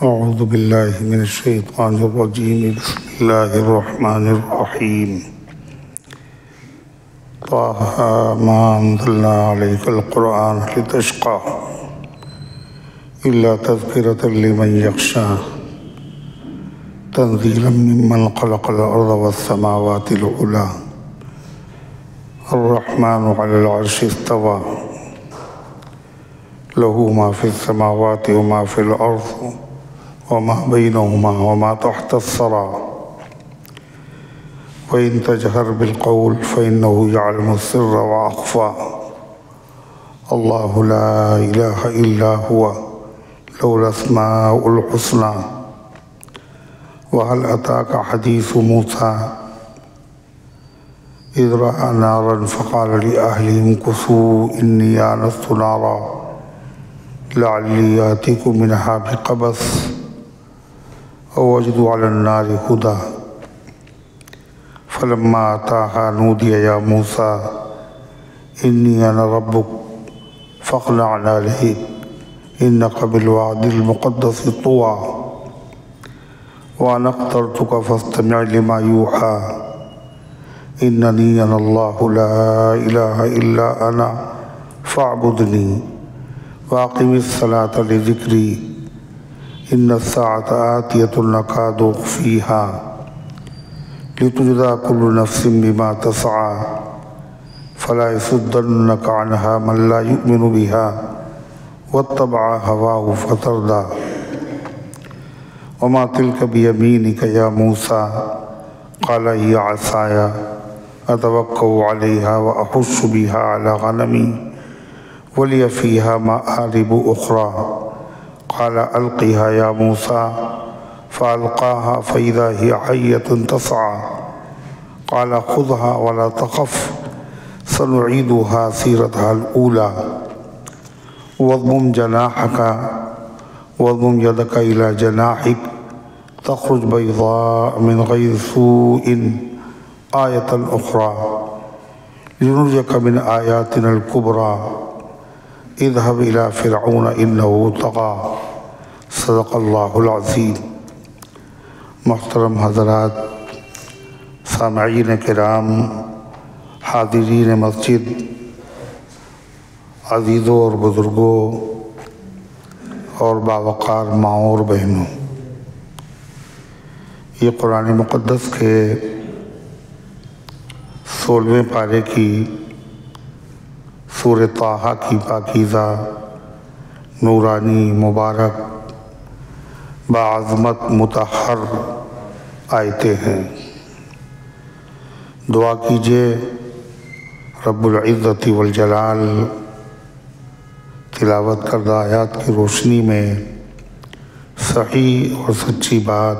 اعوذ باللہ من الشیطان الرجیم بسم اللہ الرحمن الرحیم طه ما انزلنا علیک القرآن لتشقى الا تذکرة لمن یخشى تنزیلا ممن خلق الارض والسماوات العلی الرحمن علی العرش استوى له ما في السماوات وما في الأرض وما بينهما وما تحت الثرى وإن تجهر بالقول فإنه يعلم السر وأخفى الله لا إله إلا هو له الأسماء الحسنى وهل أتاك حديث موسى إذ رأى نارا فقال لأهلهم امكثوا إني آنست نارا لعلی آتیکم منہا بقبس او اجد علی النار ہدی فلما آتاہا نودی یا موسیٰ انی انا ربک فاخلع نعلیک انک بالوعد المقدس طوی وانا اخترتک فاستمع لما یوحی اننی انا اللہ لا الہ الا انا فاعبدنی واقم الصلاة لذکری ان الساعة آتیۃ نکاد اخفیہا لتجزى كل نفس بما تسعى فلا يصدنك عنها من لا يؤمن بها واتبع هواه فتردى وما تلك بيمينك يا موسى قال هي عصاي أتوكأ عليها وأحش بها على غنمي وَلِيَ فِيهَا مَآرِبُ أُخْرَى قَالَ أَلْقِهَا يَا مُوسَى فَأَلْقَاهَا فَإِذَا هِيَ حَيَّةٌ تَسْعَى قَالَ خُذْهَا وَلَا تَخَفْ سَنُعِيدُهَا سِيرَتَهَا الْأُولَى وَاضْمُمْ جَنَاحَكَ وَاضْمُمْ يَدَكَ إِلَى جَنَاحِكَ تَخْرُجْ بَيْضَاءَ مِنْ غَيْرِ سُوءٍ آيَةً أُخْرَى لِنُرِيَكَ مِنْ آيَاتِنَا الْكُبْرَى اذهب إلى فرعون إنه طغى صدق اللہ العظیم۔ محترم حضرات، سامعین کرام، حاضرین مسجد، عزیزوں اور بزرگوں اور باوقار ماؤں اور بہنوں، یہ قرآن مقدس کے 16ویں پارے کی سورہ طٰہٰ کی پاکیزہ، نورانی، مبارک، باعظمت مطہر آیتیں ہیں۔ دعا کیجئے رب العزت والجلال تلاوت کردہ آیات کی روشنی میں صحیح اور سچی بات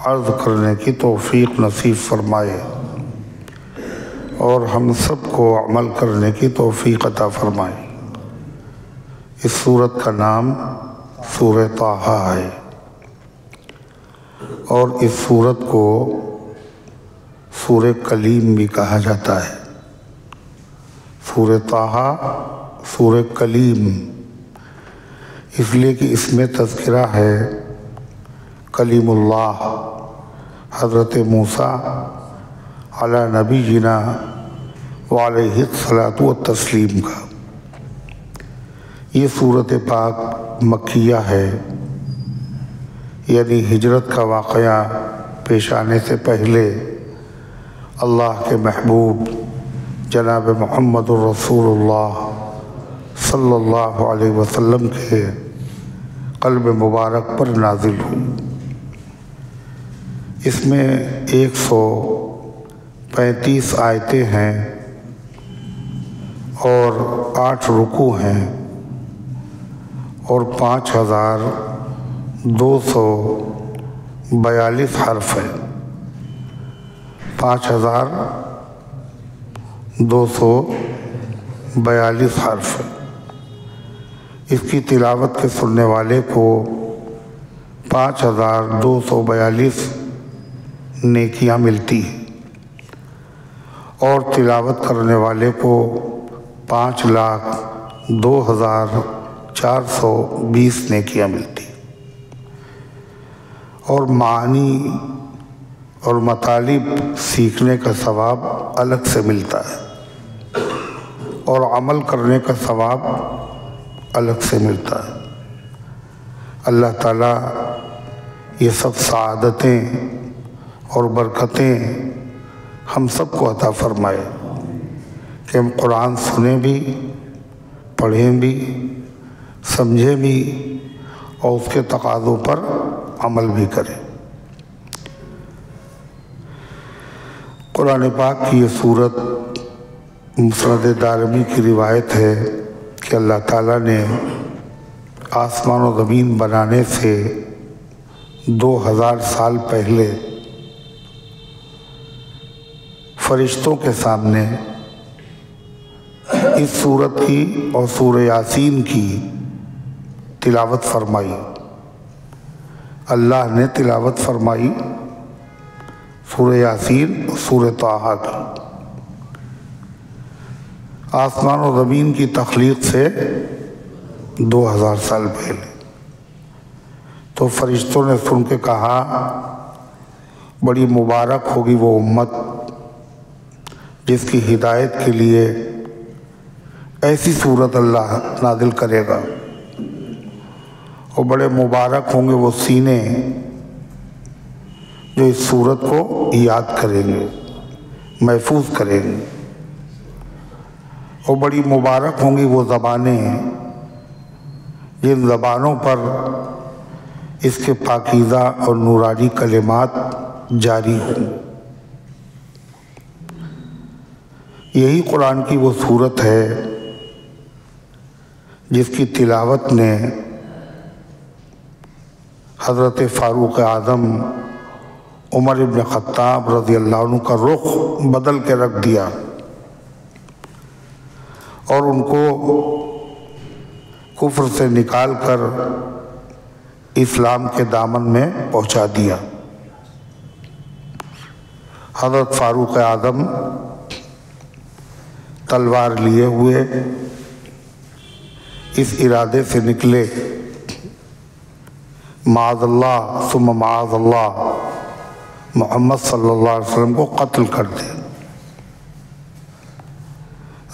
عرض کرنے کی توفیق نصیب فرمائے اور ہم سب کو عمل کرنے کی توفیق عطا فرمائے۔ اس سورت کا نام سورہ طٰہٰ ہے اور اس سورت کو سورہ کلیم بھی کہا جاتا ہے۔ سورہ طٰہٰ سورہ کلیم اس لیے کہ اس میں تذکرہ ہے کلیم اللہ حضرت موسیٰ علی نبینا وعلیہ الصلاۃ والتسلیم کا۔ یہ سورت پاک مکیہ ہے، یعنی ہجرت کا واقعہ پیش آنے سے پہلے اللہ کے محبوب جناب محمد الرسول اللہ صلی اللہ علیہ وسلم کے قلب مبارک پر نازل ہوئی۔ اس میں 135 آیتیں ہیں اور 8 رکوع ہیں اور 5242 حرف ہیں۔ 5242 حرف ہیں۔ اس کی تلاوت کے سننے والے کو 5242 نیکیاں ملتی ہیں اور تلاوت کرنے والے کو 5,02,420 نیکیاں ملتی۔ اور معانی اور مطالب سیکھنے کا ثواب الگ سے ملتا ہے اور عمل کرنے کا ثواب الگ سے ملتا ہے۔ اللہ تعالیٰ یہ سب سعادتیں اور برکتیں ہم سب کو عطا فرمائے کہ ہم قرآن سنیں بھی، پڑھیں بھی، سمجھیں بھی اور اس کے تقاضوں پر عمل بھی کریں۔ قرآن پاک کی یہ صورت مسند دارمی کی روایت ہے کہ اللہ تعالیٰ نے آسمان و زمین بنانے سے 2000 سال پہلے فرشتوں کے سامنے اس سورت کی اور سورہ یاسین کی تلاوت فرمائی۔ اللہ نے تلاوت فرمائی سورہ یاسین اور سورہ طٰہٰ کی۔ آسمان و زمین کی تخلیق سے 2000 سال پہلے۔ تو فرشتوں نے سن کے کہا بڑی مبارک ہوگی وہ امت جس کی ہدایت کے لیے ایسی صورت اللہ نازل کرے گا، اور بڑے مبارک ہوں گے وہ سینے جو اس صورت کو یاد کریں گے، محفوظ کریں گے، اور بڑی مبارک ہوں گی وہ زبانیں جن زبانوں پر اس کے پاکیزہ اور نورانی کلمات جاری ہوں۔ یہی قرآن کی وہ صورت ہے جس کی تلاوت نے حضرت فاروق اعظم عمر بن خطاب رضی اللہ عنہ کا رخ بدل کے رکھ دیا اور ان کو کفر سے نکال کر اسلام کے دامن میں پہنچا دیا۔ حضرت فاروق اعظم تلوار لیے ہوئے اس ارادے سے نکلے معاذ اللہ ثم معاذ اللہ محمد صلی اللہ علیہ وسلم کو قتل کر دیں۔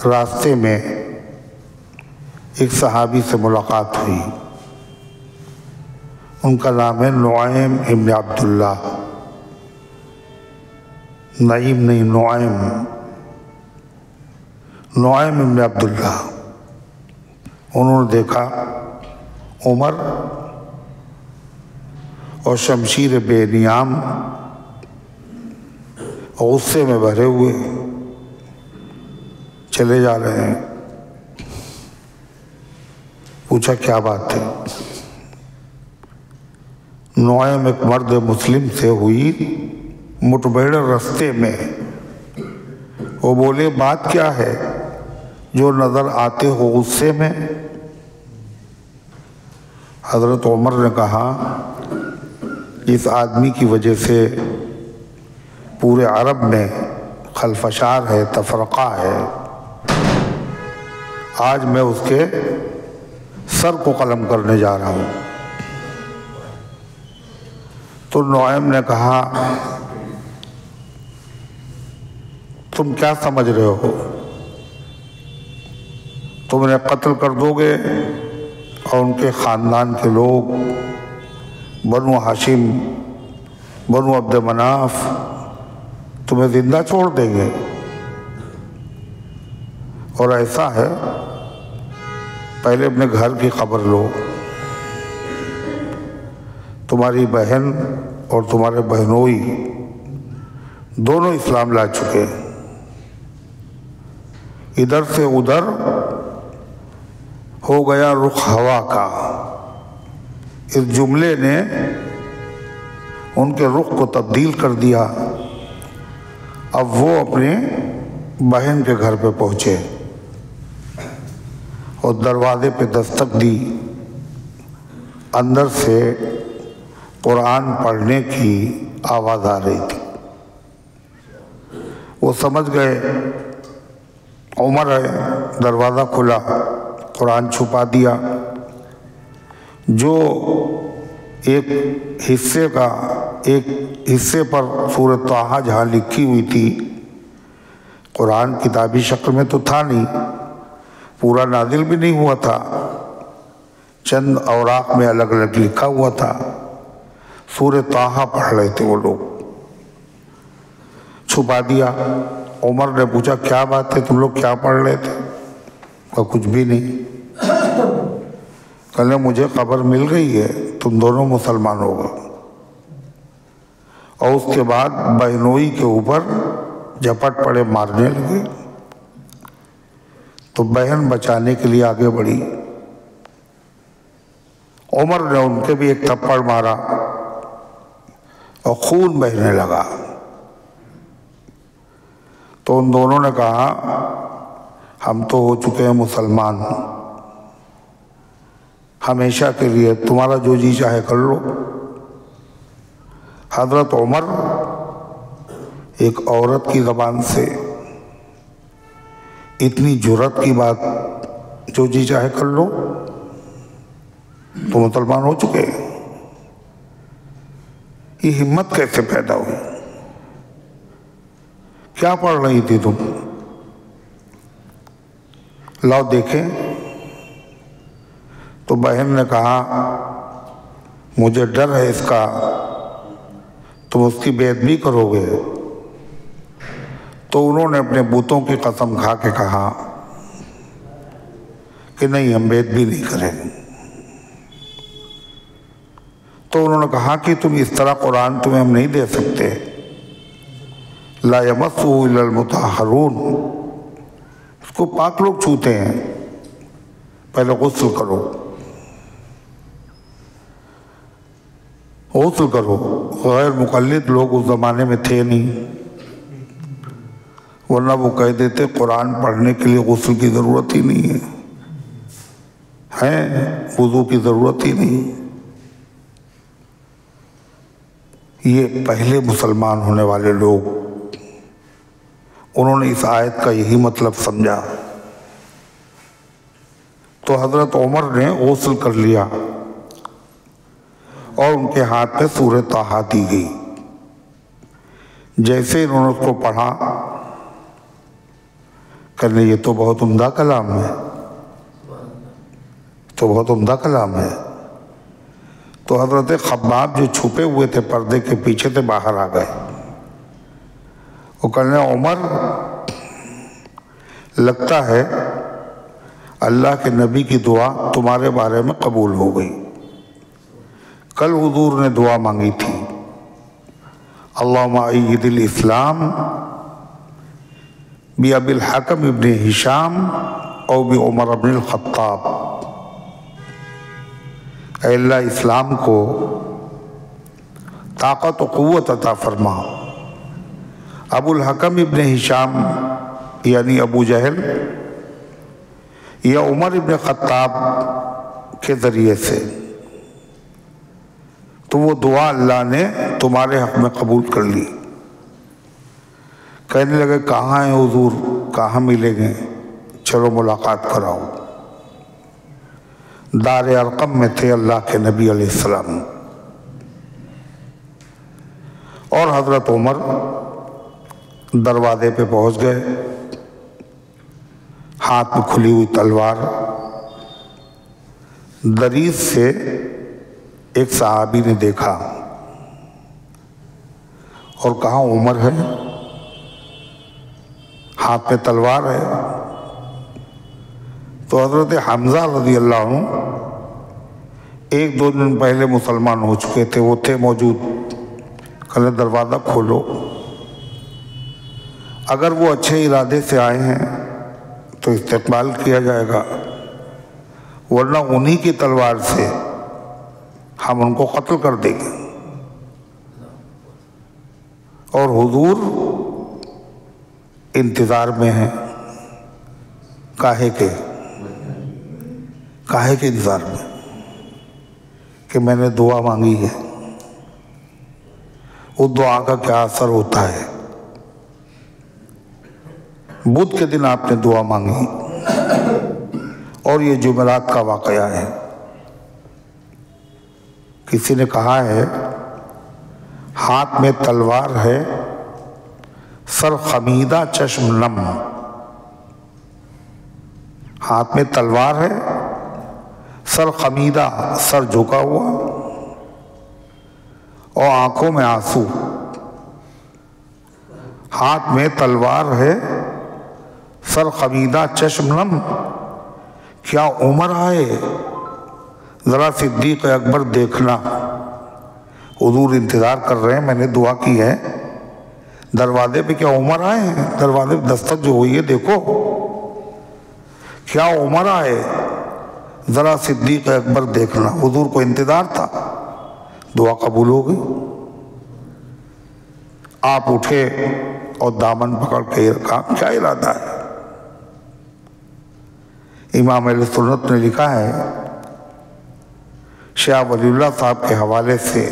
راستے میں ایک صحابی سے ملاقات ہوئی، ان کا نام ہے نعیم ابن عبداللہ، نعیم نہیں نعیم ابن عبداللہ۔ انہوں نے دیکھا عمر اور شمشیر بے نیام غصے میں بھرے ہوئے چلے جا رہے ہیں۔ پوچھا کیا بات ہے؟ نعیم ایک مرد مسلم سے ہوئی مٹبھیڑ رستے میں، وہ بولے بات کیا ہے جو نظر آتے ہو غصے میں؟ حضرت عمر نے کہا جس آدمی کی وجہ سے پورے عرب میں خلفشار ہے، تفرقہ ہے، آج میں اس کے سر کو قلم کرنے جا رہا ہوں۔ تو نعیم نے کہا تم کیا سمجھ رہے ہو؟ تم انہیں قتل کر دو گے اور ان کے خاندان کے لوگ بنو ہاشم، بنو عبد مناف تمہیں زندہ چھوڑ دیں گے؟ اور ایسا ہے پہلے اپنے گھر کی خبر لو، تمہاری بہن اور تمہارے بہنوئی دونوں اسلام لا چکے، ادھر سے ادھر ہو گیا رخ ہوا کا۔ اس جملے نے ان کے رخ کو تبدیل کر دیا۔ اب وہ اپنے بہن کے گھر پہ پہنچے اور دروازے پہ دستک دی۔ اندر سے قرآن پڑھنے کی آواز آ رہی تھی۔ وہ سمجھ گئے عمر ہے، دروازہ کھلا، قرآن چھپا دیا۔ جو ایک حصے پر سورۃ طٰہٰ جہاں لکھی ہوئی تھی، قرآن کتابی شکل میں تو تھا نہیں، پورا نازل بھی نہیں ہوا تھا، چند اوراق میں الگ الگ لکھا ہوا تھا، سورۃ طٰہٰ پڑھ رہے تھے وہ لوگ، چھپا دیا۔ عمر نے پوچھا کیا بات ہے، تم لوگ کیا پڑھ رہے تھے؟ کہا کچھ بھی نہیں۔ کہنے مجھے خبر مل گئی ہے تم دونوں مسلمان ہو گئے، اور اس کے بعد بہنوئی کے اوپر جھپٹ پڑے مارنے لگے، تو بہن بچانے کے لیے آگے بڑھی، عمر نے ان کے بھی ایک تھپڑ مارا اور خون بہنے لگا، تو ان دونوں نے کہا ہم تو ہو چکے ہیں مسلمان، ہمیشہ کے لیے تمہارا جو جی چاہے کر لو۔ حضرت عمر ایک عورت کی زبان سے اتنی جرأت کی بات، جو جی چاہے کر لو، تو مسلمان ہو چکے، یہ ہمت کیسے پیدا ہوئی؟ کیا پڑھ رہی تھی تم؟ لاؤ دیکھیں۔ تو بہن نے کہا مجھے ڈر ہے اس کا، تم اس کی بے ادبی کرو گے۔ تو انہوں نے اپنے بتوں کی قسم کھا کے کہا کہ نہیں، ہم بے ادبی نہیں کریں گے۔ تو انہوں نے کہا کہ تم اس طرح قرآن تمہیں ہم نہیں دے سکتے، لا یمسہ الا المطہرون، اس کو پاک لوگ چھوتے ہیں، پہلے غسل کرو، غسل کرو۔ غیر مقلد لوگ اس زمانے میں تھے نہیں، ورنہ وہ کہہ دیتے قرآن پڑھنے کے لیے غسل کی ضرورت ہی نہیں ہے، وضو کی ضرورت ہی نہیں۔ یہ پہلے مسلمان ہونے والے لوگ، انہوں نے اس آیت کا یہی مطلب سمجھا، تو حضرت عمر نے غسل کر لیا اور ان کے ہاتھ میں سورۃ طٰہٰ دی گئی۔ جیسے انہوں نے اس کو پڑھا، کہنے یہ تو بہت عمدہ کلام ہے، تو بہت عمدہ کلام ہے۔ تو حضرت خباب جو چھپے ہوئے تھے پردے کے پیچھے سے باہر آ گئے، وہ کہنے عمر لگتا ہے اللہ کے نبی کی دعا تمہارے بارے میں قبول ہو گئی۔ کل حضور نے دعا مانگی تھی، اللہم اید الاسلام بأبی الحکم ابن ہشام او بعمر بن الخطاب، اے اللہ اسلام کو طاقت و قوت عطا فرما، ابو الحکم ابن ہشام یعنی ابو جہل یا عمر ابن خطاب کے ذریعے سے۔ تو وہ دعا اللہ نے تمہارے حق میں قبول کر لی۔ کہنے لگے کہاں ہیں حضور، کہاں ملیں گے، چلو ملاقات کراؤ۔ دار ارقم میں تھے اللہ کے نبی علیہ السلام، اور حضرت عمر دروازے پہ پہنچ گئے، ہاتھ میں کھلی ہوئی تلوار۔ دریچ سے ایک صحابی نے دیکھا اور کہا عمر ہے، ہاتھ میں تلوار ہے۔ تو حضرت حمزہ رضی اللہ عنہ ایک دو دن پہلے مسلمان ہو چکے تھے، وہ تھے موجود، کہنے دروازہ کھولو، اگر وہ اچھے ارادے سے آئے ہیں تو استقبال کیا جائے گا، ورنہ انہی کی تلوار سے ہم ان کو قتل کر دیں گے۔ اور حضور انتظار میں ہیں، کاہے کے انتظار میں کہ میں نے دعا مانگی ہے، اس دعا کا کیا اثر ہوتا ہے۔ بدھ کے دن آپ نے دعا مانگی، اور یہ جمعرات کا واقعہ ہے۔ کسی نے کہا ہے ہاتھ میں تلوار ہے سر خمیدہ چشم نم. ہاتھ میں تلوار ہے سر خمیدہ سر جھکا ہوا اور آنکھوں میں آنسو. ہاتھ میں تلوار ہے سر خمیدہ چشم نم. کیا عمر آئے ذرا صدیق اکبر دیکھنا. حضور انتظار کر رہے ہیں, میں نے دعا کی ہے دروازے پہ, کیا عمر آئے ہیں؟ دروازے پہ دستک جو ہوئی ہے دیکھو, کیا عمر آئے ذرا صدیق اکبر دیکھنا. حضور کو انتظار تھا, دعا قبول ہو گئی. آپ اٹھے اور دامن پکڑ کے کہا کیا ارادہ ہے؟ امام اہل سنت نے لکھا ہے شاہ ولی اللہ صاحب کے حوالے سے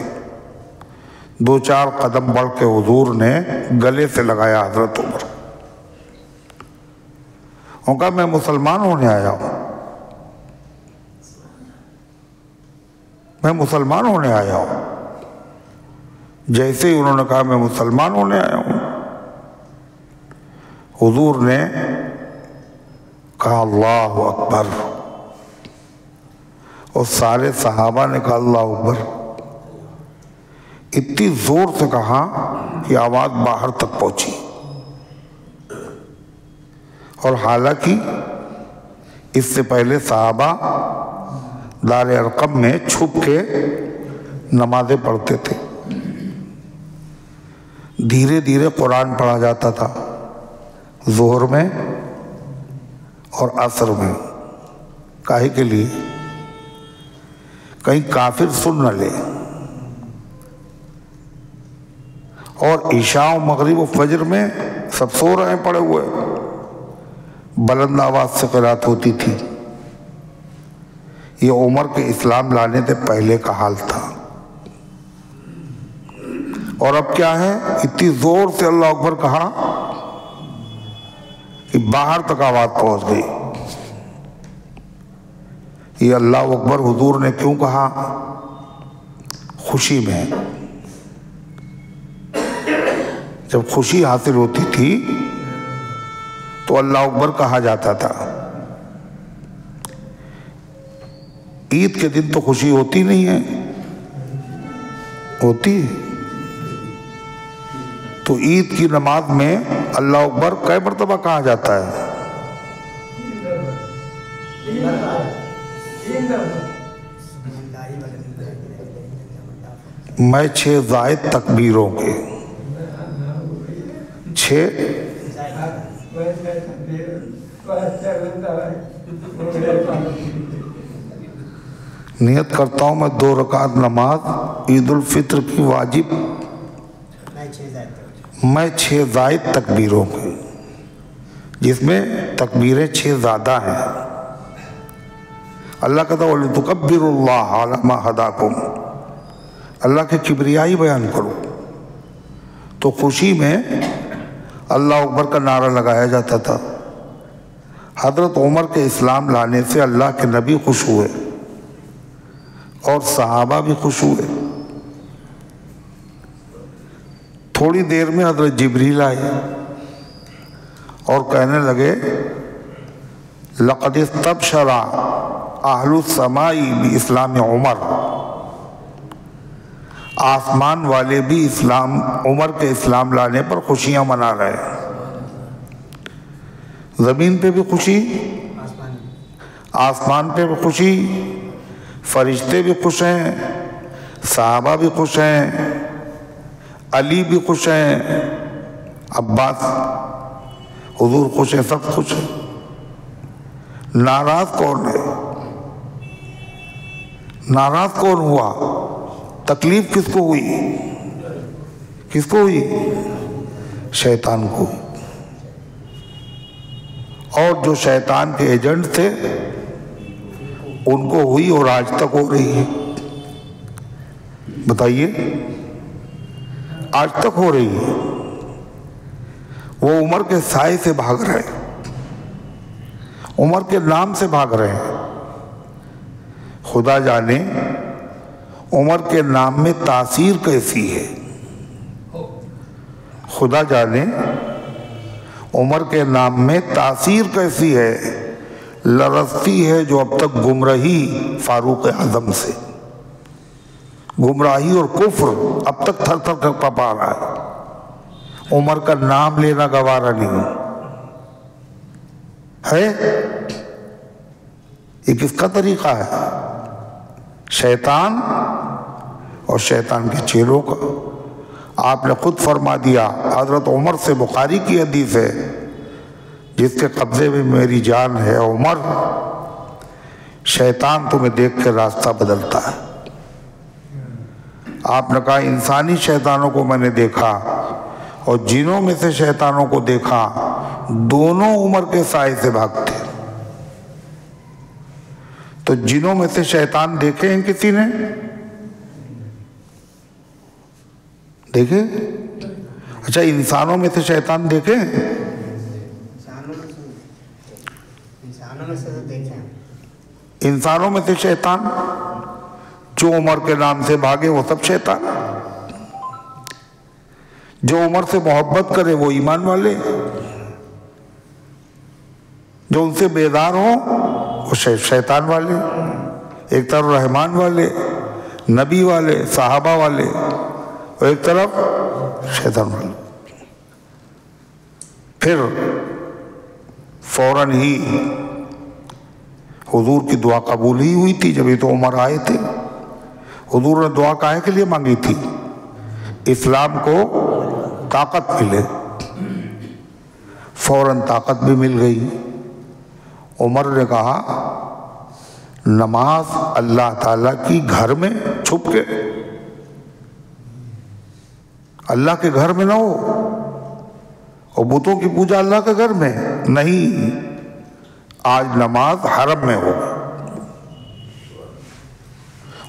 2-4 قدم بڑھ کے حضور نے گلے سے لگایا حضرت عمر. انہوں نے کہا میں مسلمان ہونے آیا ہوں, میں مسلمان ہونے آیا ہوں. جیسے ہی انہوں نے کہا میں مسلمان ہونے آیا ہوں, حضور نے کہا اللہ اکبر, اور سارے صحابہ نے کہا اللہ اکبر. اتنی زور سے کہا کہ آواز باہر تک پہنچی. اور حالانکہ اس سے پہلے صحابہ دار ارقم میں چھپ کے نمازیں پڑھتے تھے. دھیرے دھیرے قرآن پڑھا جاتا تھا ظہر میں اور عصر میں. کاہے کے لیے؟ کہیں کافر سن نہ لے. اور عشاء و مغرب و فجر میں سب سو رہے ہیں پڑے ہوئے, بلند آواز سے قرات ہوتی تھی. یہ عمر کے اسلام لانے سے پہلے کا حال تھا. اور اب کیا ہے, اتنی زور سے اللہ اکبر کہا کہ باہر تک آواز پہنچ گئی. یہ اللہ اکبر حضور نے کیوں کہا؟ خوشی میں. جب خوشی حاصل ہوتی تھی تو اللہ اکبر کہا جاتا تھا. عید کے دن تو خوشی ہوتی نہیں ہے, ہوتی ہے تو عید کی نماز میں اللہ اکبر کئی مرتبہ کہا جاتا ہے؟ میں 6 زائد تکبیروں کے 6 نیت کرتا ہوں میں 2 رکعت نماز عید الفطر کی واجب, میں 6 زائد تکبیروں کے, جس میں تکبیریں 6 زیادہ ہیں. اللہ کہتا ہے وَلِتُكَبِّرُوا اللَّهَ عَلَى مَا هَدَاكُمْ, اللہ کے کبریائی بیان کرو. تو خوشی میں اللہ اکبر کا نعرہ لگایا جاتا تھا. حضرت عمر کے اسلام لانے سے اللہ کے نبی خوش ہوئے اور صحابہ بھی خوش ہوئے. تھوڑی دیر میں حضرت جبریل آئے اور کہنے لگے لَقَدِ اسْتَبْشَرَ أَهْلُ السَّمَاءِ بِإِسْلَامِ عمر, آسمان والے بھی عمر کے اسلام لانے پر خوشیاں منا رہے ہیں. زمین پہ بھی خوشی, آسمان پہ بھی خوشی, فرشتے بھی خوش ہیں, صحابہ بھی خوش ہیں, علی بھی خوش ہیں, عباس حضور خوش ہیں, سب خوش ہیں. ناراض کون ہے؟ ناراض کون ہوا؟ تکلیف کس کو ہوئی؟ کس کو ہوئی؟ شیطان کو. اور جو شیطان کے ایجنٹ تھے ان کو ہوئی اور آج تک ہو رہی ہے. بتائیے, آج تک ہو رہی ہے. وہ عمر کے سائے سے بھاگ رہے ہیں, عمر کے نام سے بھاگ رہے ہیں. خدا جانے عمر کے نام میں تاثیر کیسی ہے، خدا جانے عمر کے نام میں تاثیر کیسی ہے، لرزتی ہے جو اب تک گمراہی فاروق اعظم سے، گمراہی اور کفر اب تک تھر تھر کر پا رہا ہے، عمر کا نام لینا گوارا نہیں ہے۔ یہ کس کا طریقہ ہے؟ شیطان اور شیطان کے چیلوں کا۔ آپ نے خود فرما دیا، حضرت عمر سے بخاری کی حدیث ہے، جس کے قبضے میں میری جان ہے عمر، شیطان تمہیں دیکھ کے راستہ بدلتا ہے۔ آپ نے کہا انسانی شیطانوں کو میں نے دیکھا اور جنوں میں سے شیطانوں کو دیکھا، دونوں عمر کے سائے سے بھاگتے۔ تو جنوں میں سے شیطان دیکھے ہیں کسی نے؟ دیکھے؟ اچھا انسانوں میں سے شیطان دیکھے ہیں؟ انسانوں میں سے شیطان جو عمر کے نام سے بھاگے وہ سب شیطان، جو عمر سے محبت کرے وہ ایمان والے، جو ان سے بیدار ہوں وہ شیطان والے، ایک طرف رحمان والے، نبی والے، صحابہ والے، اور ایک طرف شیطان والے۔ پھر فوراً ہی حضور کی دعا قبول ہی ہوئی تھی، جب یہ تو عمر آئے تھے۔ حضور نے دعا کاہے کے لیے مانگی تھی؟ اسلام کو طاقت ملے، فوراً طاقت بھی مل گئی۔ عمر نے کہا نماز اللہ تعالیٰ کی گھر میں چھپ کے، اللہ کے گھر میں نہ ہو، اور بتوں کی پوجا اللہ کے گھر میں نہیں، آج نماز حرم میں ہو۔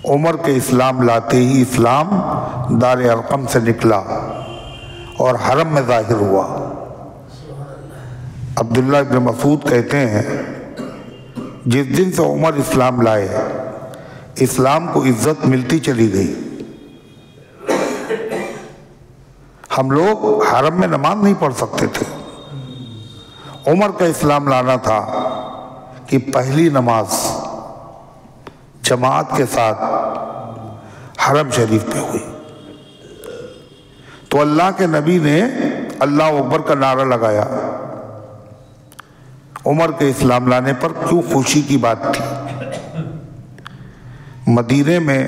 عمر کے اسلام لاتے ہی اسلام دار ارقم سے نکلا اور حرم میں ظاہر ہوا۔ عبداللہ ابن مسعود کہتے ہیں جس دن سے عمر اسلام لائے، اسلام کو عزت ملتی چلی گئی۔ ہم لوگ حرم میں نماز نہیں پڑھ سکتے تھے، عمر کا اسلام لانا تھا کہ پہلی نماز جماعت کے ساتھ حرم شریف پہ ہوئی۔ تو اللہ کے نبی نے اللہ اکبر کا نعرہ لگایا۔ عمر کے اسلام لانے پر کیوں خوشی کی بات تھی۔ مدینے میں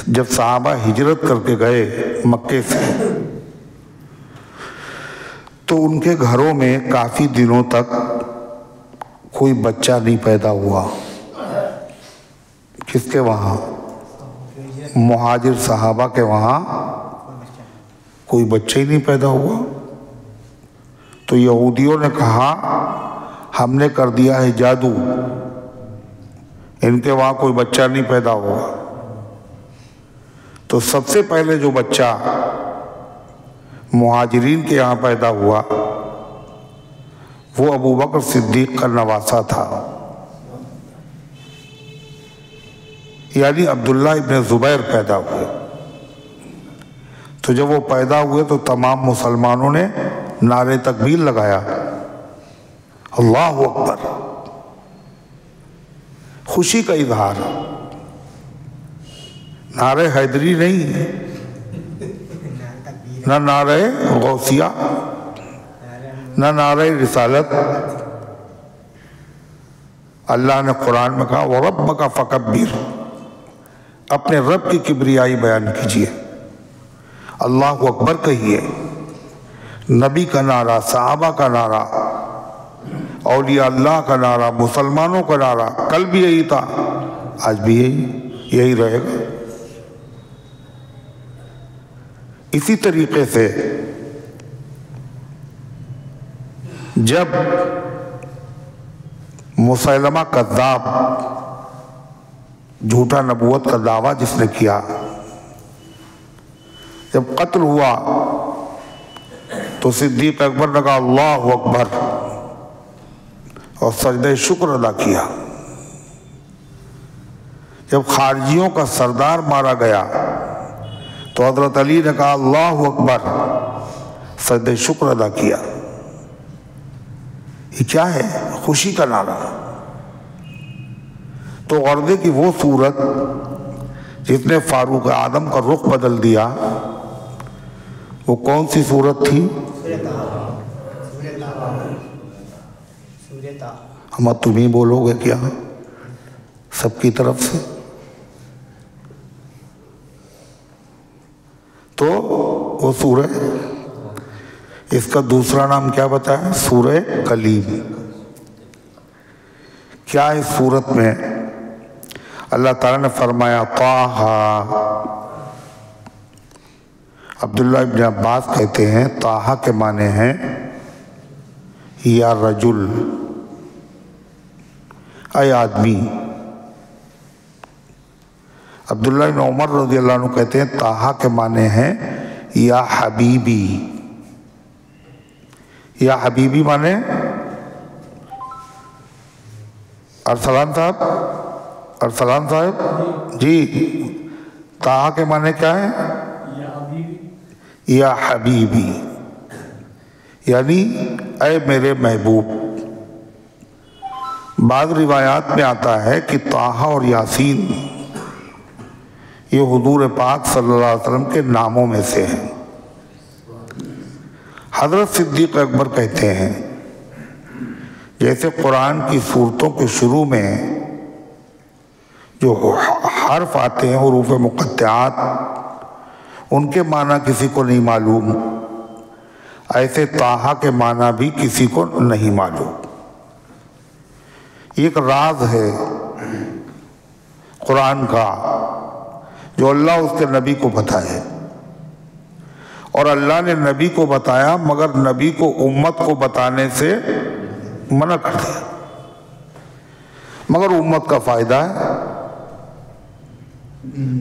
جب صحابہ ہجرت کر کے گئے مکے سے، تو ان کے گھروں میں کافی دنوں تک کوئی بچہ نہیں پیدا ہوا۔ کس کے وہاں؟ مہاجر صحابہ کے وہاں کوئی بچہ ہی نہیں پیدا ہوا۔ تو یہودیوں نے کہا ہم نے کر دیا ہے جادو، ان کے وہاں کوئی بچہ نہیں پیدا ہوا۔ تو سب سے پہلے جو بچہ مہاجرین کے یہاں پیدا ہوا وہ ابو بکر صدیق کا نواسہ تھا، یعنی عبداللہ ابن زبیر پیدا ہوئے۔ تو جب وہ پیدا ہوئے تو تمام مسلمانوں نے نعرے تکبیر لگایا، اللہ اکبر، خوشی کا اظہار، نعرے حیدری نہیں، نہ نعرے غوثیہ، نہ نعرے رسالت۔ اللہ نے قرآن میں کہا وَرَبَّكَ فَكَبِّرْ، اپنے رب کی کبریائی بیان کیجئے، اللہ اکبر کہیے۔ نبی کا نعرہ، صحابہ کا نعرہ، اولیاء اللہ کا نعرہ، مسلمانوں کا نعرہ، کل بھی یہی تھا، آج بھی یہی رہے گا۔ اسی طریقے سے جب مسیلمہ کذاب، جھوٹا نبوت کا دعویٰ جس نے کیا، جب قتل ہوا تو صدیق اکبر نے کہا اللہ اکبر اور سجدہ شکر ادا کیا۔ جب خارجیوں کا سردار مارا گیا تو حضرت علی نے کہا اللہ اکبر، سجدہ شکر ادا کیا۔ یہ کیا ہے؟ خوشی کا نعرہ۔ تو غرضے کی وہ صورت جس نے فاروق اعظم کا رخ بدل دیا، وہ کون سی صورت تھی؟ ہم تم ہی بولو گے کیا سب کی طرف سے؟ تو وہ سورہ، اس کا دوسرا نام کیا بتایا؟ سورہ کلیم۔ کیا اس صورت میں اللہ تعالیٰ نے فرمایا طٰہٰ۔ عبداللہ ابن عباس کہتے ہیں طٰہٰ کے معنی ہیں یا رجل، اے آدمی۔ عبداللہ ابن عمر رضی اللہ عنہ کہتے ہیں طٰہٰ کے معنی ہیں یا حبیبی۔ یا حبیبی معنی ارسلان صاحب جی، طٰہٰ کے معنی کیا ہے؟ یا حبیبی، یعنی اے میرے محبوب۔ بعض روایات میں آتا ہے کہ طٰہٰ اور یاسین یہ حضور پاک صلی اللہ علیہ وسلم کے ناموں میں سے ہیں۔ حضرت صدیق اکبر کہتے ہیں جیسے قرآن کی صورتوں کے شروع میں جو حرف آتے ہیں حروف مقطعات، ان کے معنی کسی کو نہیں معلوم، ایسے طٰہٰ کے معنی بھی کسی کو نہیں معلوم۔ ایک راز ہے قرآن کا جو اللہ اس کے نبی کو بتائے، اور اللہ نے نبی کو بتایا مگر نبی کو امت کو بتانے سے منع کر دیا، مگر امت کا فائدہ ہے۔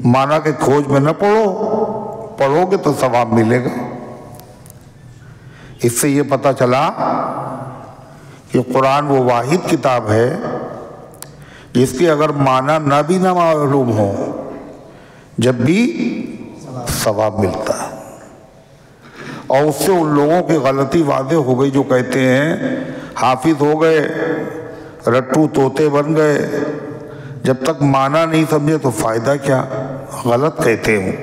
معنی کے کھوج میں نہ پڑھو گے تو ثواب ملے گا۔ اس سے یہ پتہ چلا کہ قرآن وہ واحد کتاب ہے جس کے اگر معنی نہ بھی نہ معلوم ہو جب بھی ثواب ملتا ہے۔ اور اس سے ان لوگوں کی غلطی واضح ہو گئی جو کہتے ہیں حافظ ہو گئے، رٹو طوطے بن گئے، جب تک معنی نہیں سمجھے تو فائدہ کیا؟ غلط کہتے ہیں۔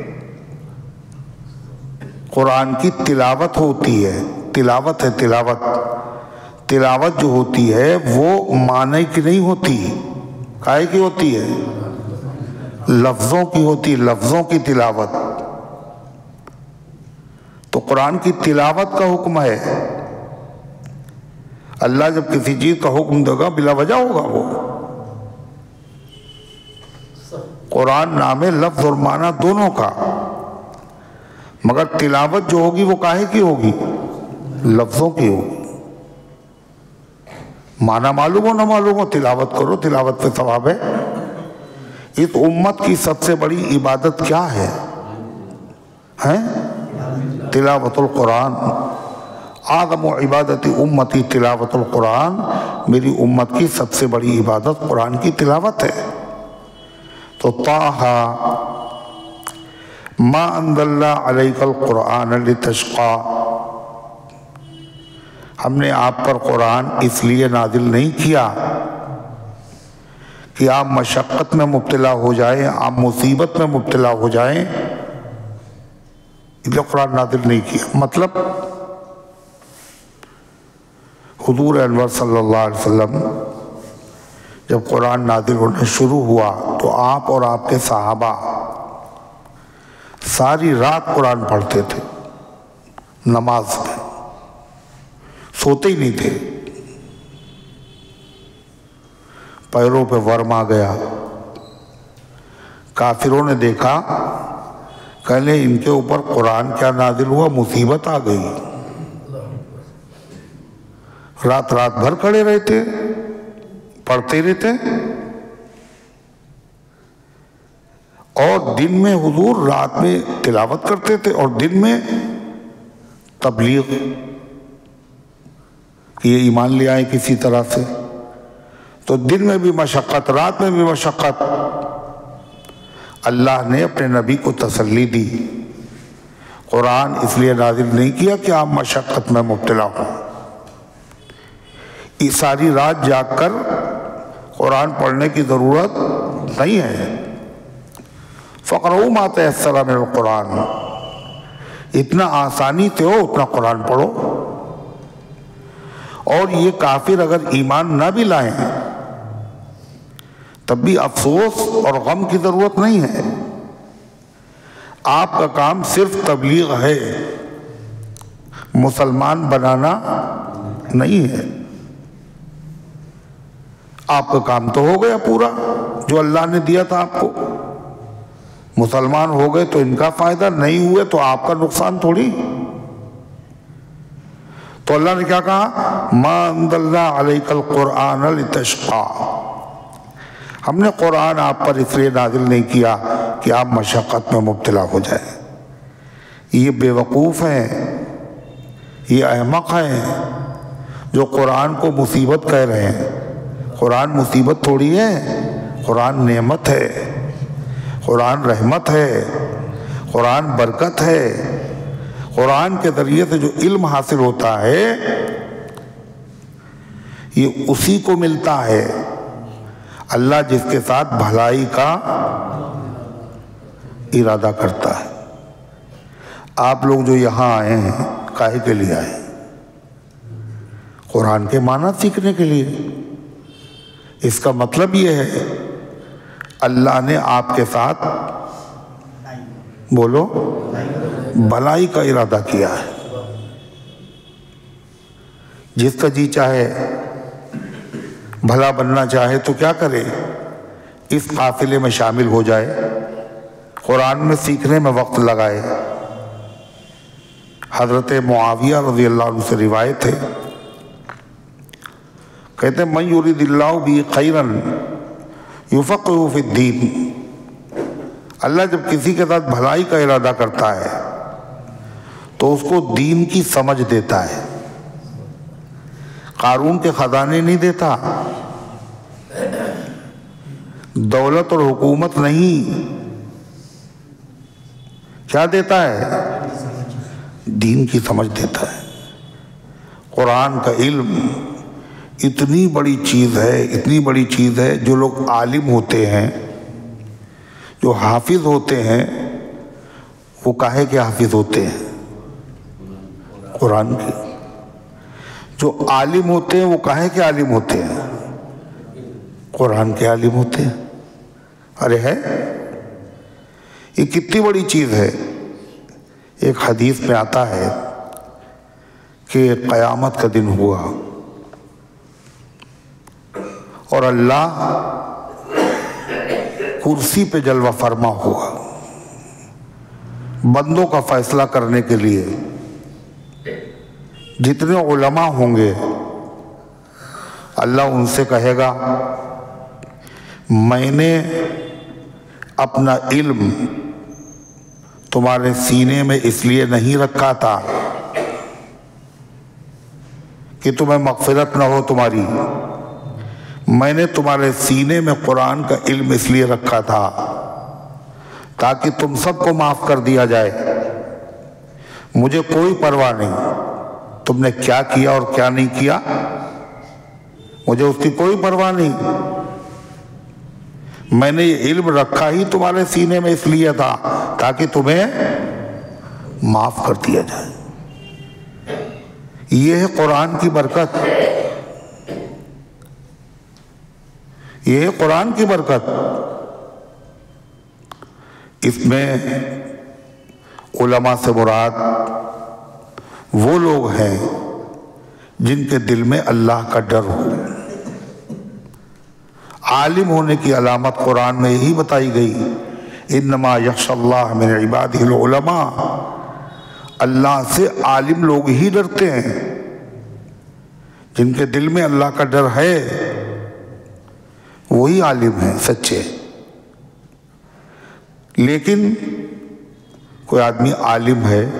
قرآن کی تلاوت ہوتی ہے، تلاوت ہے تلاوت جو ہوتی ہے وہ معنی کی نہیں ہوتی، کائے کی ہوتی ہے؟ لفظوں کی ہوتی، لفظوں کی تلاوت۔ تو قرآن کی تلاوت کا حکم ہے۔ اللہ جب کسی چیز کا حکم دے گا بلا وجہ ہوگا وہ۔ قرآن نام ہے لفظ اور معنی دونوں کا، مگر تلاوت جو ہوگی وہ کاہے کی ہوگی؟ لفظوں کی ہوگی۔ معنی معلوم ہو نہ معلوم ہو تلاوت کرو، تلاوت پہ ثواب ہے۔ اس امت کی سب سے بڑی عبادت کیا ہے؟ تلاوت القرآن۔ اعظم عبادت امتی تلاوت القرآن، میری امت کی سب سے بڑی عبادت قرآن کی تلاوت ہے۔ تو طٰہٰ ما انزلنا علیک القرآن لتشقیٰ، ہم نے آپ پر قرآن اس لیے نازل نہیں کیا کہ آپ مشقت میں مبتلا ہو جائیں، آپ مصیبت میں مبتلا ہو جائیں، اس لیے قرآن نازل نہیں کیا۔ مطلب حضور انور صلی اللہ علیہ وسلم جب قرآن نازل ہونا شروع ہوا تو آپ اور آپ کے صحابہ ساری رات قرآن پڑھتے تھے، نماز میں سوتے ہی نہیں تھے۔ پیروں پہ ورم آ گیا، کافروں نے دیکھا، کہنے ان کے اوپر قرآن کیا نازل ہوا، مصیبت آ گئی۔ رات بھر کھڑے رہتے، پڑھتے رہتے، اور دن میں حضور رات میں تلاوت کرتے تھے اور دن میں تبلیغ کہ یہ ایمان لے آئے کسی طرح سے۔ تو دن میں بھی مشقت، رات میں بھی مشقت، اللہ نے اپنے نبی کو تسلی دی، قرآن اس لیے نازل نہیں کیا کہ آپ مشقت میں مبتلا ہوں۔ یہ ساری رات جاگ کر قرآن پڑھنے کی ضرورت نہیں ہے۔ فَقْرَؤُوا مَا تَيَسَّرَ مِنَ الْقُرْآنِ، اتنا آسانی سے ہو اتنا قرآن پڑھو۔ اور یہ کافر اگر ایمان نہ بھی لائیں تب بھی افسوس اور غم کی ضرورت نہیں ہے۔ آپ کا کام صرف تبلیغ ہے، مسلمان بنانا نہیں ہے۔ آپ کا کام تو ہو گیا پورا جو اللہ نے دیا تھا آپ کو، مسلمان ہو گئے تو ان کا فائدہ، نہیں ہوئے تو آپ کا نقصان تھوڑی۔ تو اللہ نے کیا کہا؟ مَا أَنزَلْنَا عَلَيْكَ الْقُرْآنَ لِتَشْقَىٰ، ہم نے قرآن آپ پر اس لیے نازل نہیں کیا کہ آپ مشقت میں مبتلا ہو جائیں۔ یہ بے وقوف ہیں، یہ احمق ہیں جو قرآن کو مصیبت کہہ رہے ہیں۔ قرآن مصیبت تھوڑی ہے، قرآن نعمت ہے، قرآن رحمت ہے، قرآن برکت ہے۔ قرآن کے ذریعے سے جو علم حاصل ہوتا ہے یہ اسی کو ملتا ہے، اللہ جس کے ساتھ بھلائی کا ارادہ کرتا ہے۔ آپ لوگ جو یہاں آئے ہیں کاہے کے لیے آئے؟ قرآن کے معنی سیکھنے کے لیے۔ اس کا مطلب یہ ہے اللہ نے آپ کے ساتھ بولو بھلائی کا ارادہ کیا ہے۔ جس کا جی چاہے بھلا بننا چاہے تو کیا کرے؟ اس قافلے میں شامل ہو جائے، قرآن میں سیکھنے میں وقت لگائے۔ حضرت معاویہ رضی اللہ عنہ سے روایت ہے، کہتے ہیں من یرید اللہ بہ خیرا یفقہہ فی الدین، اللہ جب کسی کے ساتھ بھلائی کا ارادہ کرتا ہے تو اس کو دین کی سمجھ دیتا ہے۔ قارون کے خزانے نہیں دیتا، دولت اور حکومت نہیں، کیا دیتا ہے؟ دین کی سمجھ دیتا ہے۔ قرآن کا علم اتنی بڑی چیز ہے، اتنی بڑی چیز ہے، جو لوگ عالم ہوتے ہیں، جو حافظ ہوتے ہیں، وہ کاہے کے حافظ ہوتے ہیں؟ قرآن کے۔ جو عالم ہوتے ہیں وہ کاہے کے عالم ہوتے ہیں؟ قرآن کے عالم ہوتے ہیں۔ ارے ہے یہ کتنی بڑی چیز ہے۔ ایک حدیث میں آتا ہے کہ قیامت کا دن ہوا اور اللہ کرسی پہ جلوہ فرما ہوا بندوں کا فیصلہ کرنے کے لیے۔ جتنے علماء ہوں گے اللہ ان سے کہے گا میں نے اپنا علم تمہارے سینے میں اس لیے نہیں رکھا تھا کہ تمہیں مغفرت نہ ہو تمہاری، میں نے تمہارے سینے میں قرآن کا علم اس لیے رکھا تھا تاکہ تم سب کو معاف کر دیا جائے۔ مجھے کوئی پرواہ نہیں تم نے کیا کیا اور کیا نہیں کیا، مجھے اس کی کوئی پرواہ نہیں۔ میں نے یہ علم رکھا ہی تمہارے سینے میں اس لیے تھا تاکہ تمہیں معاف کر دیا جائے۔ یہ ہے قرآن کی برکت، یہ ہے قرآن کی برکت۔ اس میں علماء سے مراد وہ لوگ ہیں جن کے دل میں اللہ کا ڈر ہو۔ عالم ہونے کی علامت قرآن میں یہی بتائی گئی، انما یخشی اللہ من عبادہ العلماء، اللہ سے عالم لوگ ہی ڈرتے ہیں، جن کے دل میں اللہ کا ڈر ہے وہی عالم ہیں سچے۔ لیکن کوئی آدمی عالم ہے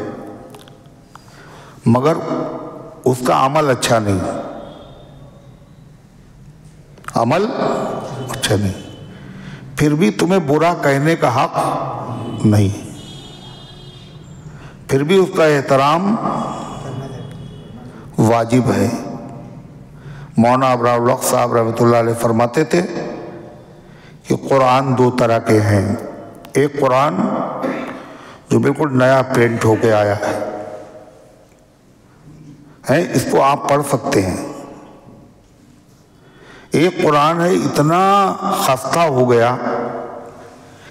مگر اس کا عمل اچھا نہیں، عمل اچھا نہیں، پھر بھی تمہیں برا کہنے کا حق نہیں، پھر بھی اس کا احترام واجب ہے۔ مولانا ابرار الوقت صاحب رحمۃ اللہ علیہ فرماتے تھے کہ قرآن دو طرح کے ہیں، ایک قرآن جو بالکل نیا پرنٹ ہو کے آیا ہے، اس کو آپ پڑھ سکتے ہیں، ایک قرآن ہے اتنا خستہ ہو گیا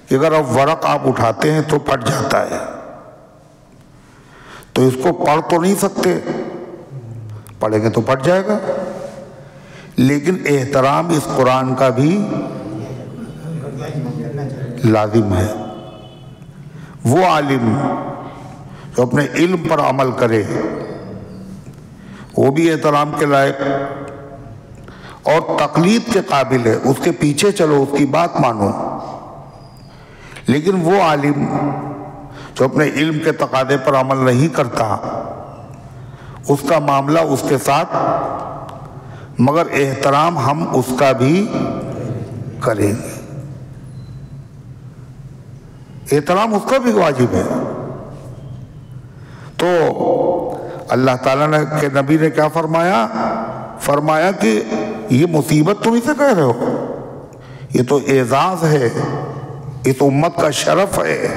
کہ اگر اب ورق آپ اٹھاتے ہیں تو پھٹ جاتا ہے، تو اس کو پڑھ تو نہیں سکتے، پڑھیں گے تو پھٹ جائے گا، لیکن احترام اس قرآن کا بھی لازم ہے۔ وہ عالم جو اپنے علم پر عمل کرے وہ بھی احترام کے لائق اور تقلید کے قابل ہے، اس کے پیچھے چلو، اس کی بات مانو، لیکن وہ عالم جو اپنے علم کے تقاضے پر عمل نہیں کرتا، اس کا معاملہ اس کے ساتھ، مگر احترام ہم اس کا بھی کریں گے، احترام اس کا بھی واجب ہے۔ تو اللہ تعالیٰ نے کہ نبی نے کیا فرمایا کہ یہ مصیبت تم اسے کہہ رہے ہو، یہ تو اعزاز ہے، اس امت کا شرف ہے۔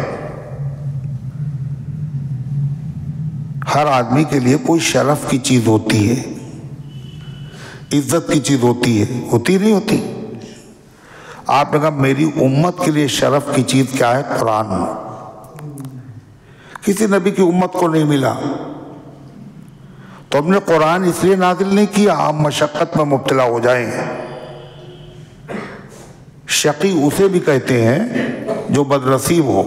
ہر آدمی کے لیے کوئی شرف کی چیز ہوتی ہے، عزت کی چیز ہوتی ہے، ہوتی نہیں ہوتی؟ آپ نے کہا میری امت کے لیے شرف کی چیز کیا ہے؟ قرآن۔ کسی نبی کی امت کو نہیں ملا، تو ہم نے قرآن اس لیے نازل نہیں کیا آپ مشقت میں مبتلا ہو جائیں۔ شقی اسے بھی کہتے ہیں جو بدنصیب ہو۔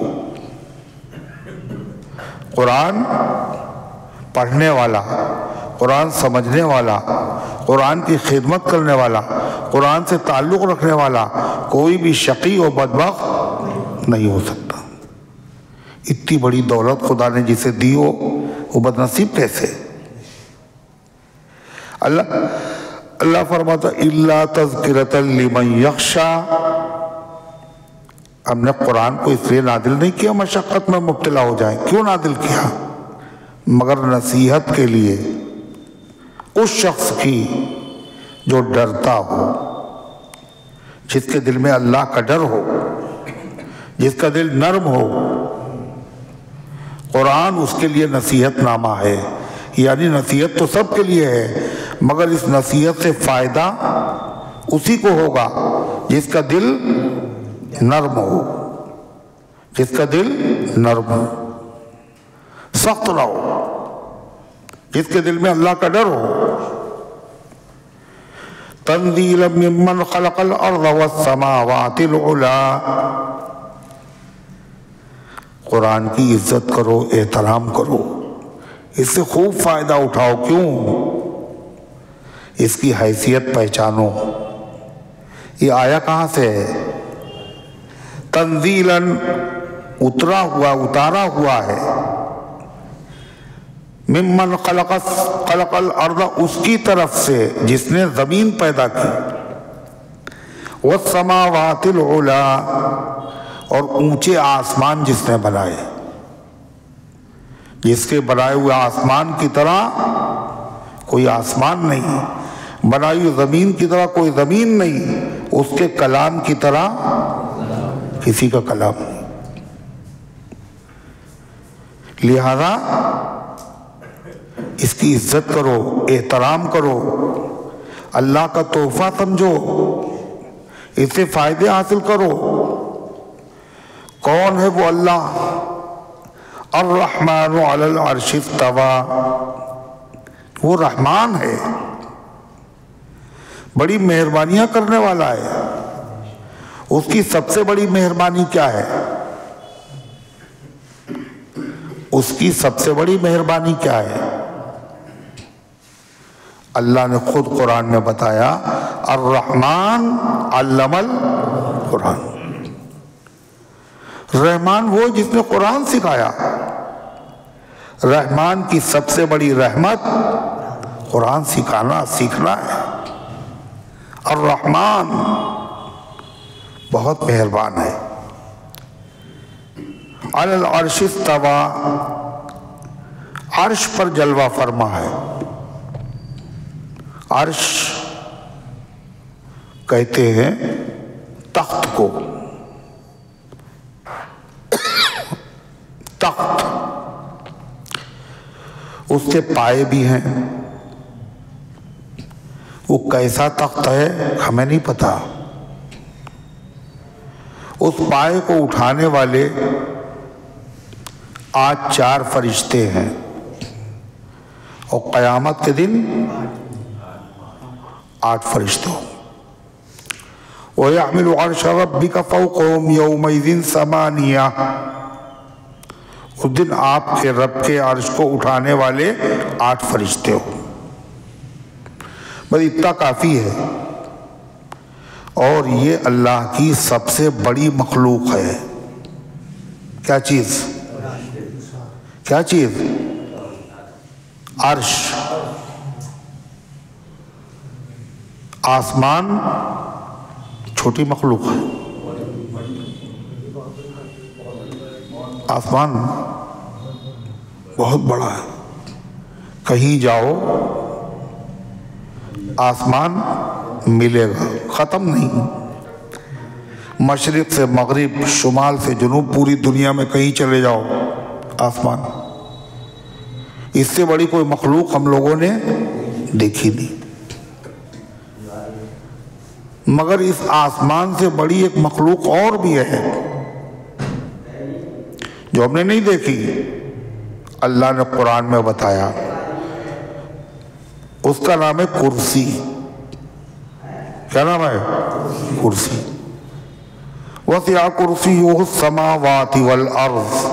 قرآن پڑھنے والا، قرآن سمجھنے والا، قرآن کی خدمت کرنے والا، قرآن سے تعلق رکھنے والا کوئی بھی شقی و بدبخت نہیں ہو سکتا۔ اتنی بڑی دولت خدا نے جسے دی ہو وہ بدنصیب کیسے؟ اللہ فرماتا اِلَّا تَذْكِرَةً لِمَنْ يَخْشَىٰ۔ ہم نے قرآن کو اس لیے نازل نہیں کیا مشقت میں مبتلا ہو جائیں۔ کیوں نازل کیا؟ مگر نصیحت کے لیے اس شخص کی جو ڈرتا ہو، جس کے دل میں اللہ کا ڈر ہو، جس کا دل نرم ہو۔ قرآن اس کے لیے نصیحت نامہ ہے، یعنی نصیحت تو سب کے لیے ہے، مگر اس نصیحت سے فائدہ اسی کو ہوگا جس کا دل نرم ہو، جس کا دل نرم ہو، سخت نہ ہو، جس کے دل میں اللہ کا ڈر ہو۔ تنزیلا ممن خلق الارض والسماوات العلا۔ قرآن کی عزت کرو، احترام کرو، اس سے خوب فائدہ اٹھاؤ۔ کیوں؟ اس کی حیثیت پہچانو۔ یہ آیا کہاں سے ہے؟ تنزیلاً اتارا ہوا ہے، ممن خلق الارض اس کی طرف سے جس نے زمین پیدا کی، والسماوات العلا اور اونچے آسمان جس نے بنائے، جس کے بنائے ہوئے آسمان کی طرح کوئی آسمان نہیں، بنائی ہوئی زمین کی طرح کوئی زمین نہیں، اس کے کلام کی طرح کسی کا کلام نہیں۔ لہذا اس کی عزت کرو، احترام کرو، اللہ کا تحفہ سمجھو، اس سے فائدے حاصل کرو۔ کون ہے وہ اللہ؟ الرحمن علی العرش استوى، وہ رحمان ہے، بڑی مہربانیاں کرنے والا ہے۔ اس کی سب سے بڑی مہربانی کیا ہے؟ اس کی سب سے بڑی مہربانی کیا ہے؟ اللہ نے خود قرآن میں بتایا، الرحمن علم القرآن۔ رحمان وہ جس نے قرآن سکھایا۔ رحمان کی سب سے بڑی رحمت قرآن سیکھنا ہے۔ الرحمن بہت مہربان ہے۔ علی العرش استویٰ، عرش پر جلوہ فرما ہے۔ عرش کہتے ہیں تخت کو، تخت، اس کے پائے بھی ہیں۔ وہ کیسا تخت ہے ہمیں نہیں پتا۔ اس پائے کو اٹھانے والے آج 4 فرشتے ہیں، اور قیامت کے دن 8 فرشتے ہوں۔ وَيَحْمِلُ عَرْشَ رَبِّكَ فَوْقَهُمْ يَوْمَئِذٍ ثَمَانِيَةٌ، اس دن آپ کے رب کے عرش کو اٹھانے والے 8 فرشتے ہوں۔ بس اتنا کافی ہے، اور یہ اللہ کی سب سے بڑی مخلوق ہے۔ کیا چیز؟ کیا چیز؟ عرش۔ آسمان چھوٹی مخلوق ہے، آسمان بہت بڑا ہے۔ کہیں جاؤ آسمان ملے گا، ختم نہیں۔ مشرق سے مغرب، شمال سے جنوب، پوری دنیا میں کہیں چلے جاؤ آسمان، اس سے بڑی کوئی مخلوق ہم لوگوں نے دیکھی نہیں۔ مگر اس آسمان سے بڑی ایک مخلوق اور بھی ہے جو ہم نے نہیں دیکھی، اللہ نے قرآن میں بتایا، اس کا نام ہے کرسی۔ کیا نام ہے؟ کرسی۔ وَسِعَ كُرْسِيُّهُ السَّمَاوَاتِ وَالْأَرْضِ،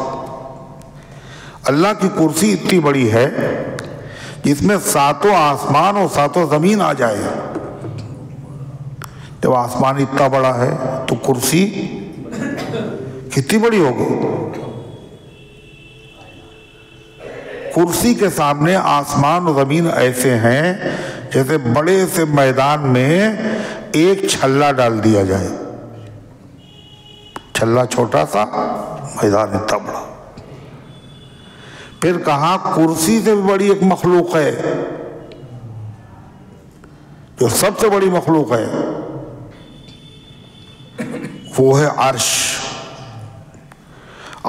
اللہ کی کرسی اتنی بڑی ہے جس میں 7 آسمان اور 7 زمین آ جائے۔ جب آسمان اتنا بڑا ہے تو کرسی کتنی بڑی ہوگی؟ کرسی کے سامنے آسمان و زمین ایسے ہیں جیسے بڑے سے میدان میں ایک چھلا ڈال دیا جائے۔ چھلا چھوٹا سا، میدان اتنا بڑا۔ پھر کہاں کرسی سے بھی بڑی ایک مخلوق ہے جو سب سے بڑی مخلوق ہے، وہ ہے عرش۔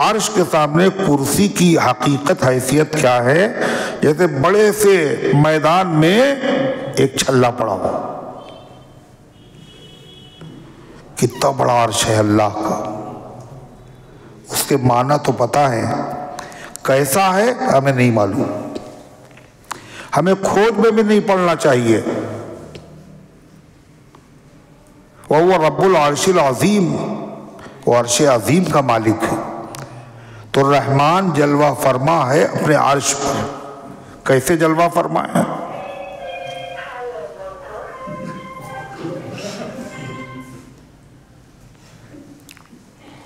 عرش کے سامنے کرسی کی حقیقت حیثیت کیا ہے؟ جیسے بڑے سے میدان میں ایک چھلا پڑا ہو۔ کتنا بڑا عرش ہے اللہ کا، اس کے معنی تو پتہ ہے، کیسا ہے ہمیں نہیں معلوم، ہمیں کھوج میں بھی نہیں پڑنا چاہیے۔ وَهُوَ رَبُّ الْعَرْشِ الْعَظِيمِ، وہ عرش عظیم کا مالک ہے۔ تو رحمان جلوہ فرما ہے اپنے عرش پر۔ کیسے جلوہ فرما ہے؟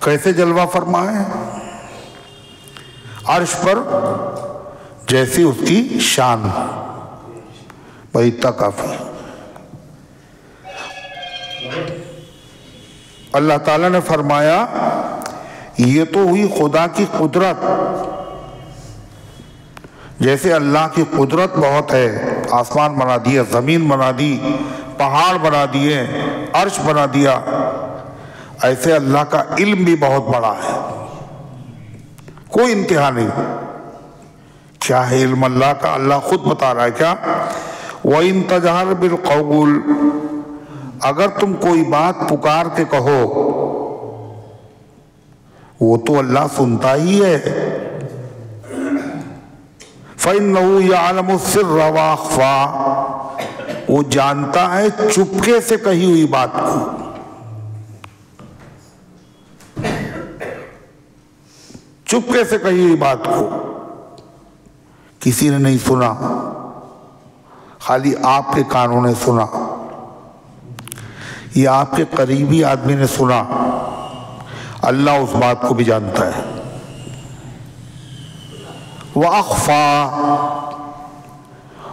کیسے جلوہ فرما ہے؟ عرش پر جیسی اس کی شان، بھائی اتنا کافی۔ اللہ تعالیٰ نے فرمایا یہ تو ہوئی خدا کی قدرت، جیسے اللہ کی قدرت بہت ہے، آسمان بنا دیا، زمین بنا دی، پہاڑ بنا دیے، عرش بنا دیا، ایسے اللہ کا علم بھی بہت بڑا ہے، کوئی انتہا نہیں۔ کیا ہے علم اللہ کا؟ اللہ خود بتا رہا ہے کیا؟ وَإِن تَجْهَرْ بِالْقَوْلِ، اگر تم کوئی بات پکار کے کہو، وہ تو اللہ سنتا ہی ہے۔ فَإِنَّهُ يَعْلَمُ السِّرَّ وَأَخْفَى، وہ جانتا ہے چپکے سے کہی ہوئی بات کو۔ چپکے سے کہی ہوئی بات کو کسی نے نہیں سنا، خالی آپ کے کانوں نے سنا، یا آپ کے قریبی آدمی نے سنا، اللہ اس بات کو بھی جانتا ہے۔ وَأَخْفَى،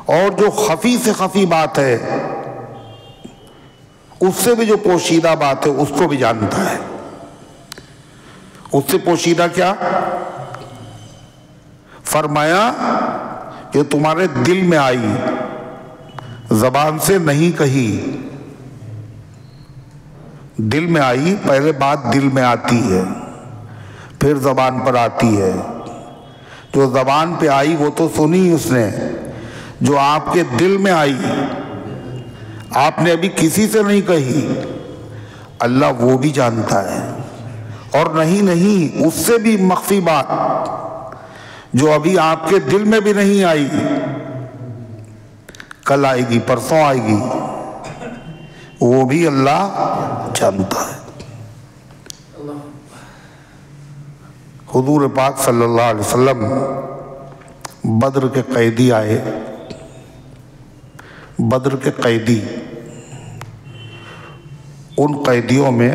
اور جو خفی سے خفی بات ہے اس سے بھی جو پوشیدہ بات ہے اس کو بھی جانتا ہے۔ اس سے پوشیدہ کیا؟ فرمایا کہ تمہارے دل میں آئی، زبان سے نہیں کہی، دل میں آئی، پہلے بات دل میں آتی ہے پھر زبان پر آتی ہے۔ جو زبان پہ آئی وہ تو سنی اس نے، جو آپ کے دل میں آئی آپ نے ابھی کسی سے نہیں کہی، اللہ وہ بھی جانتا ہے۔ اور نہیں اس سے بھی مخفی بات جو ابھی آپ کے دل میں بھی نہیں آئی، کل آئے گی، پرسوں آئے گی، وہ بھی اللہ جانتا ہے۔ حضور پاک صلی اللہ علیہ وسلم بدر کے قیدی آئے، بدر کے قیدی، ان قیدیوں میں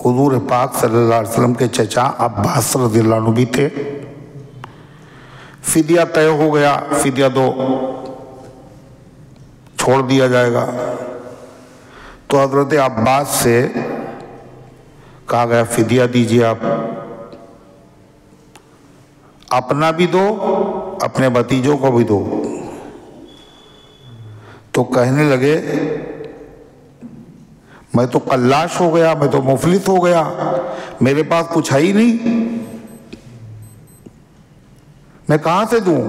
حضور پاک صلی اللہ علیہ وسلم کے چچا عباس رضی اللہ عنہ بھی تھے۔ فدیہ طے ہو گیا، فدیہ دو، چھوڑ دیا جائے گا۔ تو حضرت عباس سے کہا گیا فدیہ دیجیے، آپ اپنا بھی دو، اپنے بھتیجوں کو بھی دو۔ تو کہنے لگے میں تو قلاش ہو گیا، میں تو مفلس ہو گیا، میرے پاس کچھ ہے ہی نہیں، میں کہاں سے دوں؟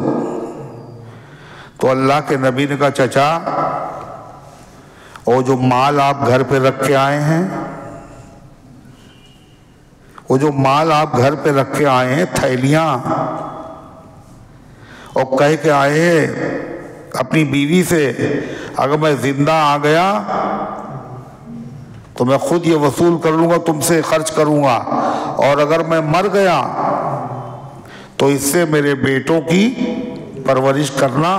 تو اللہ کے نبی نے کہا چچا، وہ جو مال آپ گھر پہ رکھ کے آئے ہیں، وہ جو مال آپ گھر پہ رکھ کے آئے ہیں، تھیلیاں، اور کہہ کے آئے ہیں اپنی بیوی سے اگر میں زندہ آ گیا تو میں خود یہ وصول کر لوں گا، تم سے خرچ کروں گا، اور اگر میں مر گیا تو اس سے میرے بیٹوں کی پرورش کرنا۔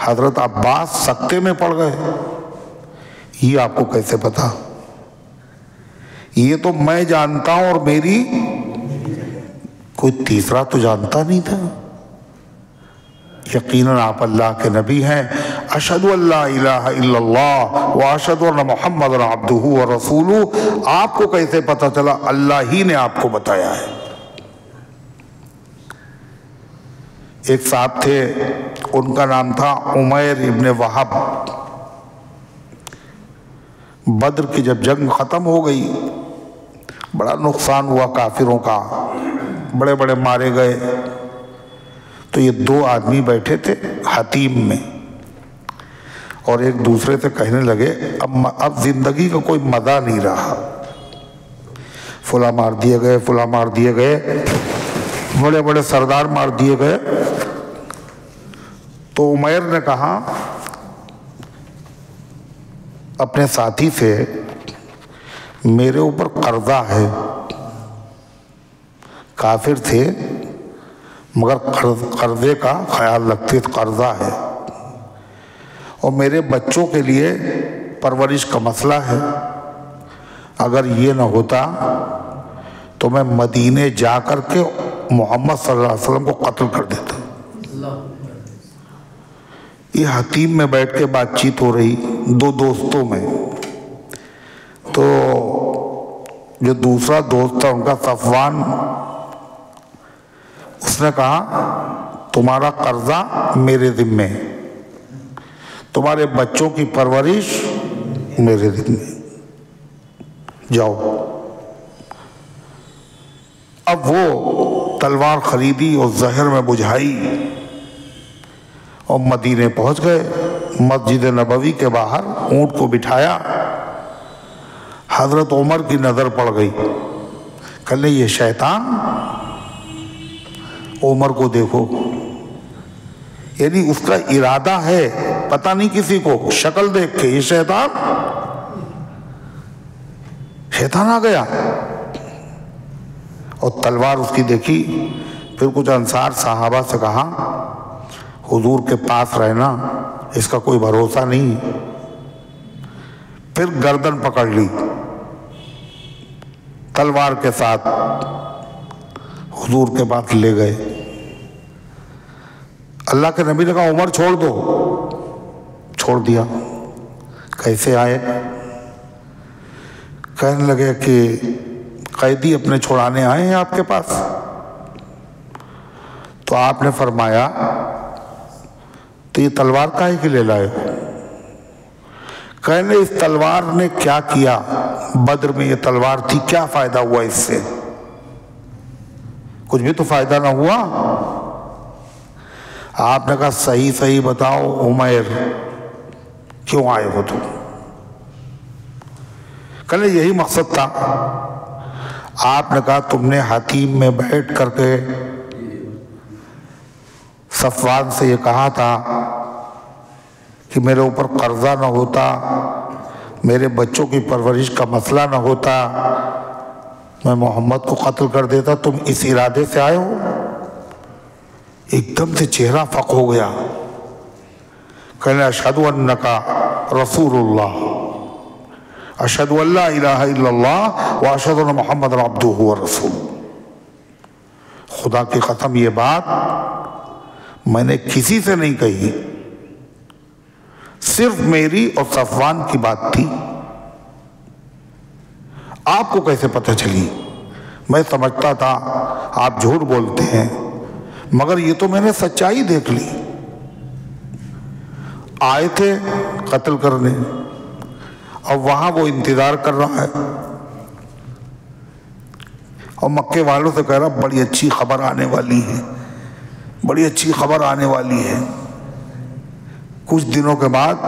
حضرت عباس سکتے میں پڑ گئے، یہ آپ کو کیسے پتا؟ یہ تو میں جانتا ہوں اور میری کوئی تیسرا تو جانتا نہیں تھا۔ یقیناً آپ اللہ کے نبی ہیں۔ اشہد ان لا الہ الا اللہ واشہد ان محمد عبدہ ورسولہ، آپ کو کیسے پتا چلا؟ اللہ ہی نے آپ کو بتایا ہے۔ ایک صاحب تھے، ان کا نام تھا عمیر ابن وہب۔ بدر کی جب جنگ ختم ہو گئی، بڑا نقصان ہوا کافروں کا، بڑے بڑے مارے گئے، تو یہ دو آدمی بیٹھے تھے حتیم میں، اور ایک دوسرے سے کہنے لگے اب زندگی کا کوئی مزہ نہیں رہا، فلاں مار دیے گئے، فلاں مار دیے گئے، بڑے بڑے سردار مار دیے گئے۔ تو عمیر نے کہا اپنے ساتھی سے، میرے اوپر قرضہ ہے، کافر تھے مگر قرضے کا خیال رکھتے، قرضہ ہے، اور میرے بچوں کے لیے پرورش کا مسئلہ ہے، اگر یہ نہ ہوتا تو میں مدینے جا کر کے محمد صلی اللہ علیہ وسلم کو قتل کر دیتا۔ یہ حتیم میں بیٹھ کے بات چیت ہو رہی دو دوستوں میں، تو جو دوسرا دوست تھا ان کا صفوان، اس نے کہا تمہارا قرضہ میرے ذمے، تمہارے بچوں کی پرورش میرے ذمے، جاؤ۔ اب وہ تلوار خریدی اور زہر میں بجھائی اور مدینے پہنچ گئے۔ مسجد نبوی کے باہر اونٹ کو بٹھایا، حضرت عمر کی نظر پڑ گئی، کہنے یہ شیطان، عمر کو دیکھو، یعنی اس کا ارادہ ہے، پتہ نہیں کسی کو، شکل دیکھ کے یہ شیطان آ گیا، اور تلوار اس کی دیکھی۔ پھر کچھ انصار صحابہ سے کہا حضور کے پاس رہنا، اس کا کوئی بھروسہ نہیں۔ پھر گردن پکڑ لی تلوار کے ساتھ، حضور کے پاس لے گئے۔ اللہ کے نبی نے کہا عمر چھوڑ دو، چھوڑ دیا۔ کیسے آئے؟ کہنے لگے کہ قیدی اپنے چھڑانے آئے ہیں آپ کے پاس۔ تو آپ نے فرمایا تو یہ تلوار کاہے کے لے لائے ہو؟ کہنے اس تلوار نے کیا کیا؟ بدر میں یہ تلوار تھی، کیا فائدہ ہوا اس سے؟ کچھ بھی تو فائدہ نہ ہوا۔ آپ نے کہا صحیح بتاؤ عمیر کیوں آئے ہو تم؟ کہنے یہی مقصد تھا۔ آپ نے کہا تم نے حتیم میں بیٹھ کر کے صفوان سے یہ کہا تھا کہ میرے اوپر قرضہ نہ ہوتا، میرے بچوں کی پرورش کا مسئلہ نہ ہوتا، میں محمد کو قتل کر دیتا۔ تم اس ارادے سے آئے ہو؟ ایک دم سے چہرہ فق ہو گیا۔ کہنے اشہد انک رسول اللہ، اشہد ان لا الہ الا اللہ واشہد ان محمد عبدہ ورسولہ۔ خدا کی قسم یہ بات میں نے کسی سے نہیں کہی، صرف میری اور صفوان کی بات تھی۔ آپ کو کیسے پتہ چلی؟ میں سمجھتا تھا آپ جھوٹ بولتے ہیں، مگر یہ تو میں نے سچائی دیکھ لی۔ آئے تھے قتل کرنے اور وہاں وہ انتظار کر رہا ہے اور مکے والوں سے کہہ رہا بڑی اچھی خبر آنے والی ہے، بڑی اچھی خبر آنے والی ہے۔ کچھ دنوں کے بعد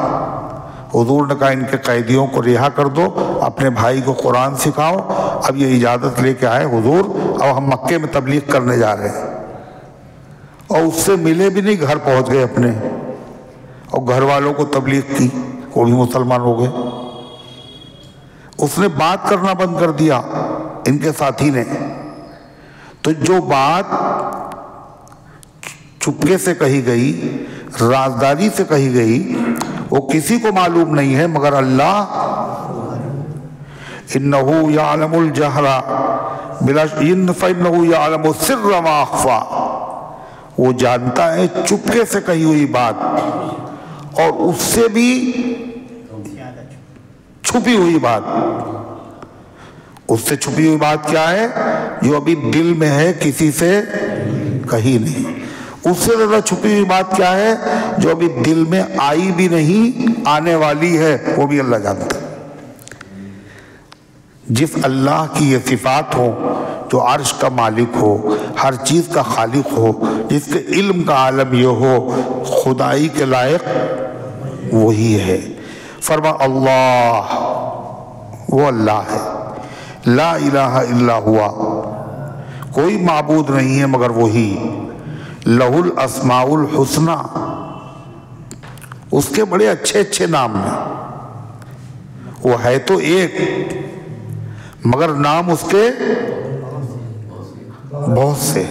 حضور نے کہا ان کے قیدیوں کو رہا کر دو، اپنے بھائی کو قرآن سکھاؤ۔ اب یہ اجازت لے کے آئے حضور اب ہم مکے میں تبلیغ کرنے جا رہے ہیں، اور اس سے ملے بھی نہیں، گھر پہنچ گئے اپنے، اور گھر والوں کو تبلیغ کی، وہ بھی مسلمان ہو گئے۔ اس نے بات کرنا بند کر دیا ان کے ساتھی نے۔ تو جو بات چپکے سے کہی گئی، رازداری سے کہی گئی، وہ کسی کو معلوم نہیں ہے مگر اللہ۔ انہ یعلم الجہر فانہ یعلم السر ما اخفی، وہ جانتا ہے چپکے سے کہی ہوئی بات اور اس سے بھی چھپی ہوئی بات۔ اس سے چھپی ہوئی بات کیا ہے؟ جو ابھی دل میں ہے کسی سے کہی نہیں۔ اس سے زیادہ چھپی ہوئی بات کیا ہے؟ جو ابھی دل میں آئی بھی نہیں، آنے والی ہے، وہ بھی اللہ جانتا ہے۔ جس اللہ کی یہ صفات ہو، جو عرش کا مالک ہو، ہر چیز کا خالق ہو، جس کے علم کا عالم یہ ہو، خدائی کے لائق وہی ہے۔ فرما اللہ، وہ اللہ ہے، لا الہ الا ہوا، کوئی معبود نہیں ہے مگر وہی، لہ الاسماء الحسنی، اس کے بڑے اچھے اچھے نام ہیں۔ وہ ہے تو ایک مگر نام اس کے بہت سے،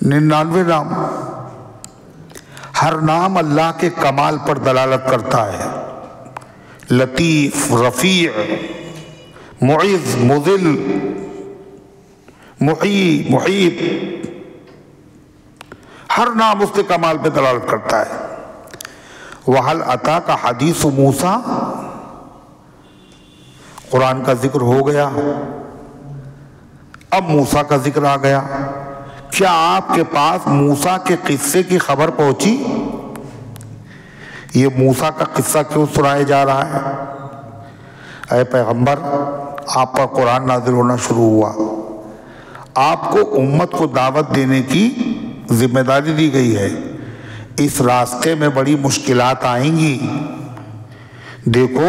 99 نام۔ ہر نام اللہ کے کمال پر دلالت کرتا ہے، لطیف، رفیع، معز، مذل، محیی، محیط، ہر نام اس کے کمال پہ دلالت کرتا ہے۔ وَهَلْ أَتَاكَ حَدِيثُ مُوسَىٰ، قرآن کا ذکر ہو گیا، اب موسیٰ کا ذکر آ گیا۔ کیا آپ کے پاس موسیٰ کے قصے کی خبر پہنچی؟ یہ موسیٰ کا قصہ کیوں سنایا جا رہا ہے؟ اے پیغمبر، آپ پر قرآن نازل ہونا شروع ہوا، آپ کو امت کو دعوت دینے کی ذمہ داری دی گئی ہے۔ اس راستے میں بڑی مشکلات آئیں گی۔ دیکھو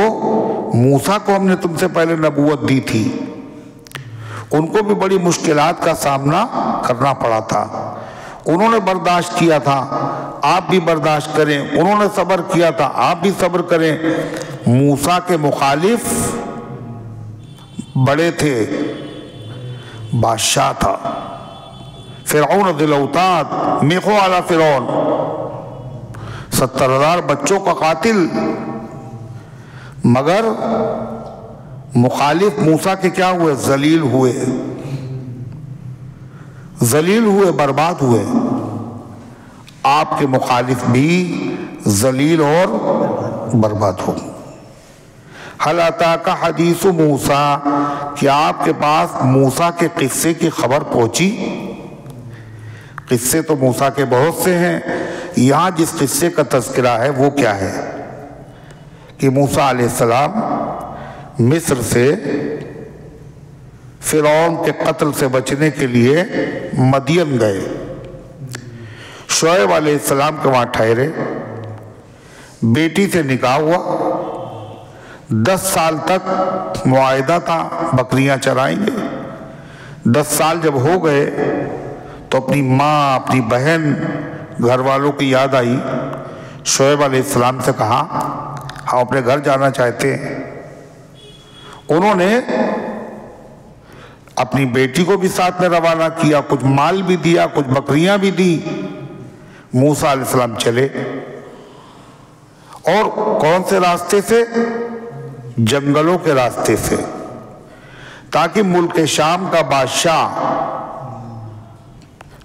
موسیٰ کو ہم نے تم سے پہلے نبوت دی تھی، ان کو بھی بڑی مشکلات کا سامنا کرنا پڑا تھا، انہوں نے برداشت کیا تھا، آپ بھی برداشت کریں، انہوں نے صبر کیا تھا، آپ بھی صبر کریں۔ موسیٰ کے مخالف بڑے تھے، بادشاہ تھا، فرعون ذی الاوتاد، میخو علی فرعون، 70,000 بچوں کا قاتل، مگر مخالف موسیٰ کے کیا ہوئے؟ ذلیل ہوئے، ذلیل ہوئے، برباد ہوئے۔ آپ کے مخالف بھی ذلیل اور برباد ہو۔ حل اتاک حدیث موسیٰ، کیا آپ کے پاس موسیٰ کے قصے کی خبر پہنچی؟ قصے تو موسیٰ کے بہت سے ہیں، یہاں جس قصے کا تذکرہ ہے وہ کیا ہے کہ موسیٰ علیہ السلام مصر سے فرعون کے قتل سے بچنے کے لیے مدین گئے، شعیب علیہ السلام کے وہاں ٹھہرے، بیٹی سے نکاح ہوا، 10 سال تک معاہدہ تھا بکریاں چرائیں گے۔ 10 سال جب ہو گئے تو اپنی ماں، اپنی بہن، گھر والوں کی یاد آئی، شعیب علیہ السلام سے کہا ہم اپنے گھر جانا چاہتے ہیں۔ انہوں نے اپنی بیٹی کو بھی ساتھ میں روانہ کیا، کچھ مال بھی دیا، کچھ بکریاں بھی دی۔ موسیٰ علیہ السلام چلے، اور کون سے راستے سے؟ جنگلوں کے راستے سے، تاکہ ملک شام کا بادشاہ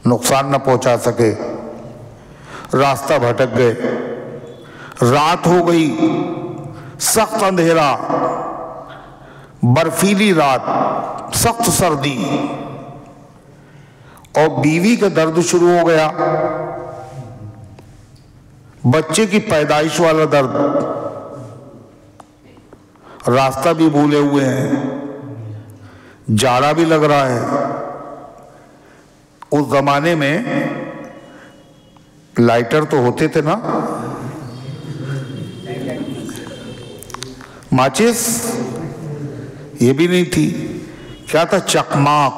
نقصان نہ پہنچا سکے۔ راستہ بھٹک گئے، رات ہو گئی، سخت اندھیرا، برفیلی رات، سخت سردی، اور بیوی کا درد شروع ہو گیا، بچے کی پیدائش والا درد، راستہ بھی بھولے ہوئے ہیں، جاڑا بھی لگ رہا ہے۔ اس زمانے میں لائٹر تو ہوتے تھے نا، ماچس یہ بھی نہیں تھی، کیا تھا؟ چکماق۔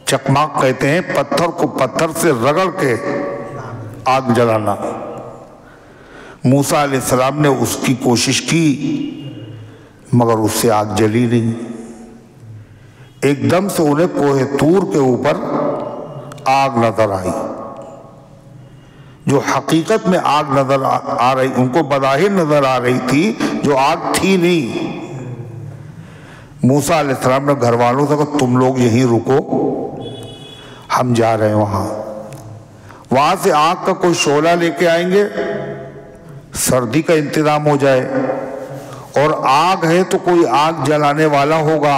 چکماق کہتے ہیں پتھر کو پتھر سے رگڑ کے آگ جلانا۔ موسیٰ علیہ السلام نے اس کی کوشش کی مگر اس سے آگ جلی نہیں۔ ایک دم سے انہیں کوہ طور کے اوپر آگ نظر آئی، جو حقیقت میں آگ نظر آ رہی، ان کو بظاہر نظر آ رہی تھی، جو آگ تھی نہیں۔ موسیٰ علیہ السلام نے گھر والوں سے کہا تم لوگ یہیں رکو، ہم جا رہے ہیں وہاں سے آگ کا کوئی شعلہ لے کے آئیں گے، سردی کا انتظام ہو جائے، اور آگ ہے تو کوئی آگ جلانے والا ہوگا،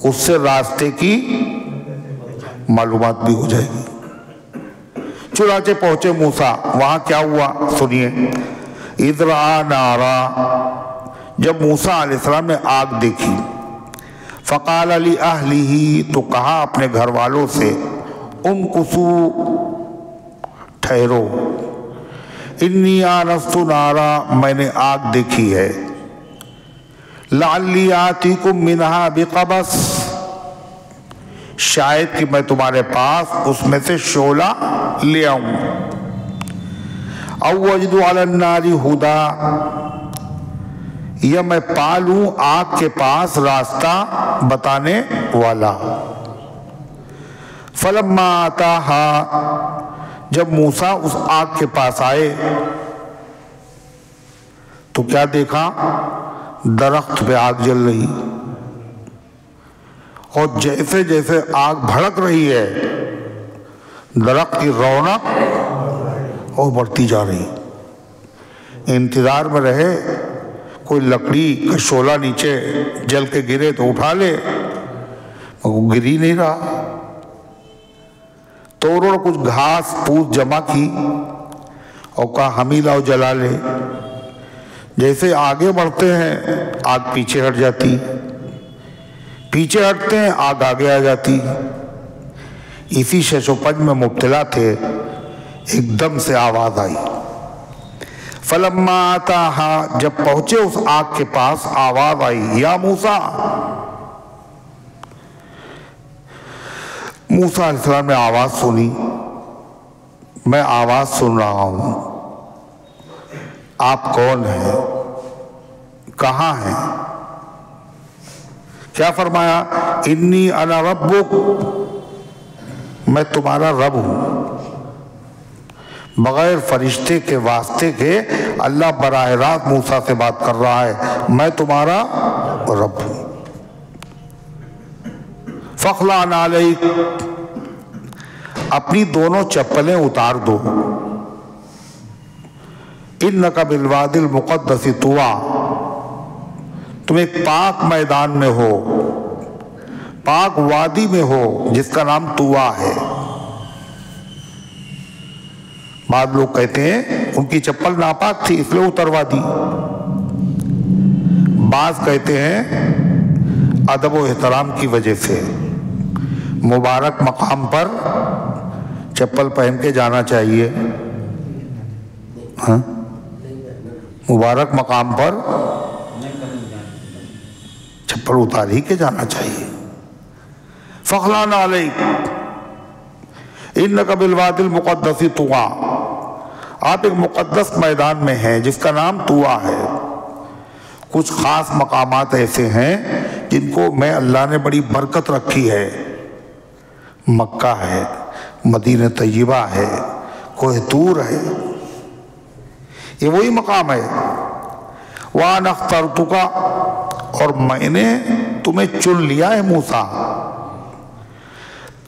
اس سے راستے کی معلومات بھی ہو جائے گی۔ چنانچہ پہنچے موسیٰ، وہاں کیا ہوا سنیے۔ اذ رأى نارا، جب موسیٰ علیہ السلام نے آگ دیکھی، فقال لأہلہ، تو کہا اپنے گھر والوں سے، امکثوا، ٹھہرو، انی آنست نارا، میں نے آگ دیکھی ہے، لعلی آتیکم منہا بقبس، شاید کہ میں تمہارے پاس اس میں سے شعلہ لے آؤں، او وجد علی النار ہدا، یا میں پالوں آگ کے پاس راستہ بتانے والا۔ فلما آتاہا، جب موسیٰ اس آگ کے پاس آئے تو کیا دیکھا؟ درخت پہ آگ جل رہی، اور جیسے جیسے آگ بھڑک رہی ہے درخت کی رونق اور بڑھتی جا رہی۔ انتظار میں رہے کوئی لکڑی کا شعلہ نیچے جل کے گرے تو اٹھا لے، مگر گری نہیں رہا۔ تو انہوں نے کچھ گھاس پھوس جمع کی اور کہا ہم ہی لاؤ جلا لے۔ جیسے آگے بڑھتے ہیں آگ پیچھے ہٹ جاتی، پیچھے ہٹتے ہیں آگ آگے آ جاتی۔ اسی شش و پنج میں مبتلا تھے، ایک دم سے آواز آئی، فلما آتاہا، جب پہنچے اس آگ کے پاس آواز آئی، یا موسیٰ۔ موسیٰ علیہ السلام نے آواز سنی، میں آواز سن رہا ہوں، آپ کون ہیں، کہاں ہیں؟ کیا فرمایا؟ انی انا ربک، میں تمہارا رب ہوں۔ بغیر فرشتے کے واسطے کے اللہ براہ راست موسیٰ سے بات کر رہا ہے، میں تمہارا رب ہوں۔ فخلع نعلیک، اپنی دونوں چپلیں اتار دو، انک بالوادی المقدس طویٰ، تم ایک پاک میدان میں ہو، پاک وادی میں ہو جس کا نام طوا ہے۔ بعض لوگ کہتے ہیں ان کی چپل ناپاک تھی اس لیے اتروا دی، بعض کہتے ہیں ادب و احترام کی وجہ سے۔ مبارک مقام پر چپل پہن کے جانا چاہیے، ہاں مبارک مقام پر چپل اتار ہی کے جانا چاہیے۔ فخلان علیک انک بالوادی المقدس طوا، آپ ایک مقدس میدان میں ہیں جس کا نام طوا ہے۔ کچھ خاص مقامات ایسے ہیں جن کو میں اللہ نے بڑی برکت رکھی ہے، مکہ ہے، مدینہ طیبہ ہے، کوہ طور ہے، یہ وہی مقام ہے۔ وَأَنَا اخْتَرْتُكَ، اور میں نے تمہیں چن لیا ہے موسیٰ۔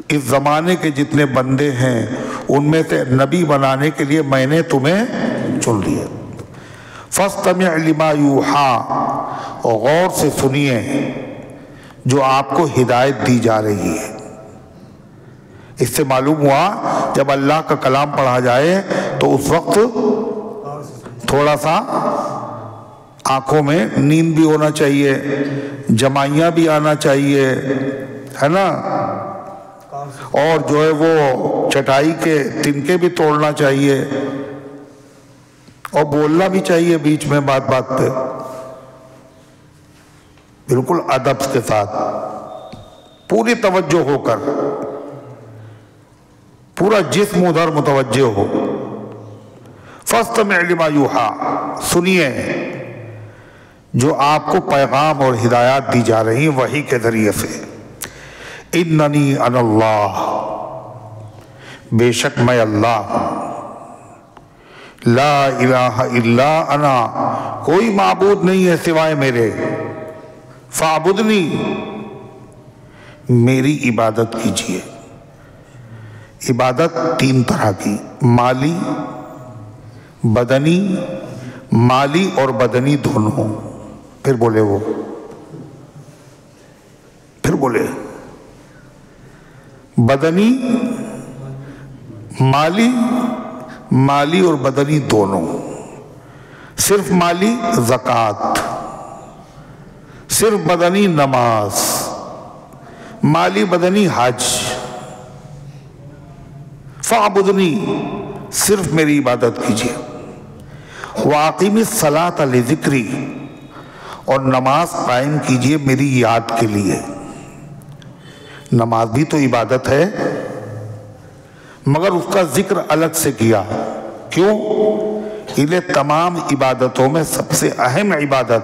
اس زمانے کے جتنے بندے ہیں ان میں سے نبی بنانے کے لیے میں نے تمہیں چن لیا۔ فَاسْتَمِعْ لِمَا يُوحَىٰ، اور غور سے سنیے جو آپ کو ہدایت دی جا رہی ہے۔ اس سے معلوم ہوا جب اللہ کا کلام پڑھا جائے تو اس وقت تھوڑا سا آنکھوں میں نیند بھی ہونا چاہیے، جمائیاں بھی آنا چاہیے، ہے نا، اور جو ہے وہ چٹائی کے تنکے بھی توڑنا چاہیے، اور بولنا بھی چاہیے بیچ میں بات بات پہ بالکل ادب کے ساتھ، پوری توجہ ہو کر، پورا جسم ادھر متوجہ ہو۔ فَاسْتَمِعْ لِمَا يُوحَىٰ، سنیے جو آپ کو پیغام اور ہدایات دی جا رہی ہیں وحی کے ذریعے سے۔ اِنَّنِي أَنَا اللَّهُ، بے شک میں اللہ ہوں، لا الہ الا انا، کوئی معبود نہیں ہے سوائے میرے، فاعبدنی، میری عبادت کیجئے۔ عبادت تین طرح کی، مالی، بدنی، مالی اور بدنی دونوں۔ پھر بولے وہ، پھر بولے بدنی، مالی اور بدنی دونوں۔ صرف مالی زکوٰۃ، صرف بدنی نماز، مالی بدنی حج۔ فاعبدنی، صرف میری عبادت کیجیے۔ وَأَقِمِ الصَّلَاةَ لِذِكْرِي، اور نماز قائم کیجیے میری یاد کے لیے۔ نماز بھی تو عبادت ہے مگر اس کا ذکر الگ سے کیا، کیوں؟ انہیں تمام عبادتوں میں سب سے اہم عبادت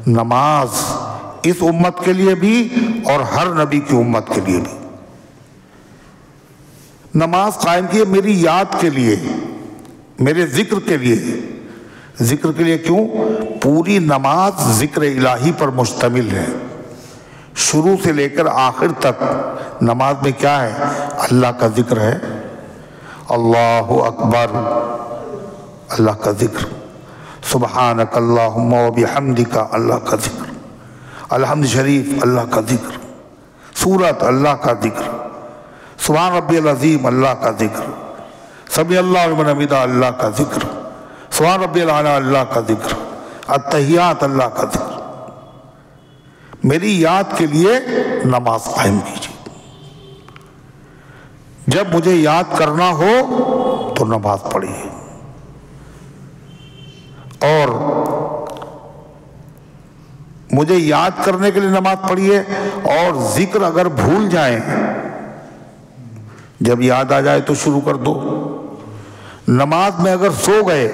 نماز، اس امت کے لیے بھی اور ہر نبی کی امت کے لیے بھی۔ نماز قائم کیے میری یاد کے لیے، میرے ذکر کے لیے۔ ذکر کے لیے کیوں؟ پوری نماز ذکر الہی پر مشتمل ہے، شروع سے لے کر آخر تک نماز میں کیا ہے؟ اللہ کا ذکر ہے، اللہ اکبر، اللہ کا ذکر، سبحانک اللہم و بحمدک، اللہ کا ذکر، الحمد شریف اللہ کا ذکر، سورت اللہ کا ذکر، سبحان ربی العظیم اللہ کا ذکر، سمیع اللہ لمن حمدہ اللہ کا ذکر، سبحان ربی الاعلیٰ اللہ کا ذکر، التحیات اللہ کا ذکر۔ میری یاد کے لیے نماز قائم کیجیے۔ جب مجھے یاد کرنا ہو تو نماز پڑھیے، اور مجھے یاد کرنے کے لیے نماز پڑھیے، اور ذکر اگر بھول جائیں، جب یاد آ جائے تو شروع کر دو۔ نماز میں اگر سو گئے،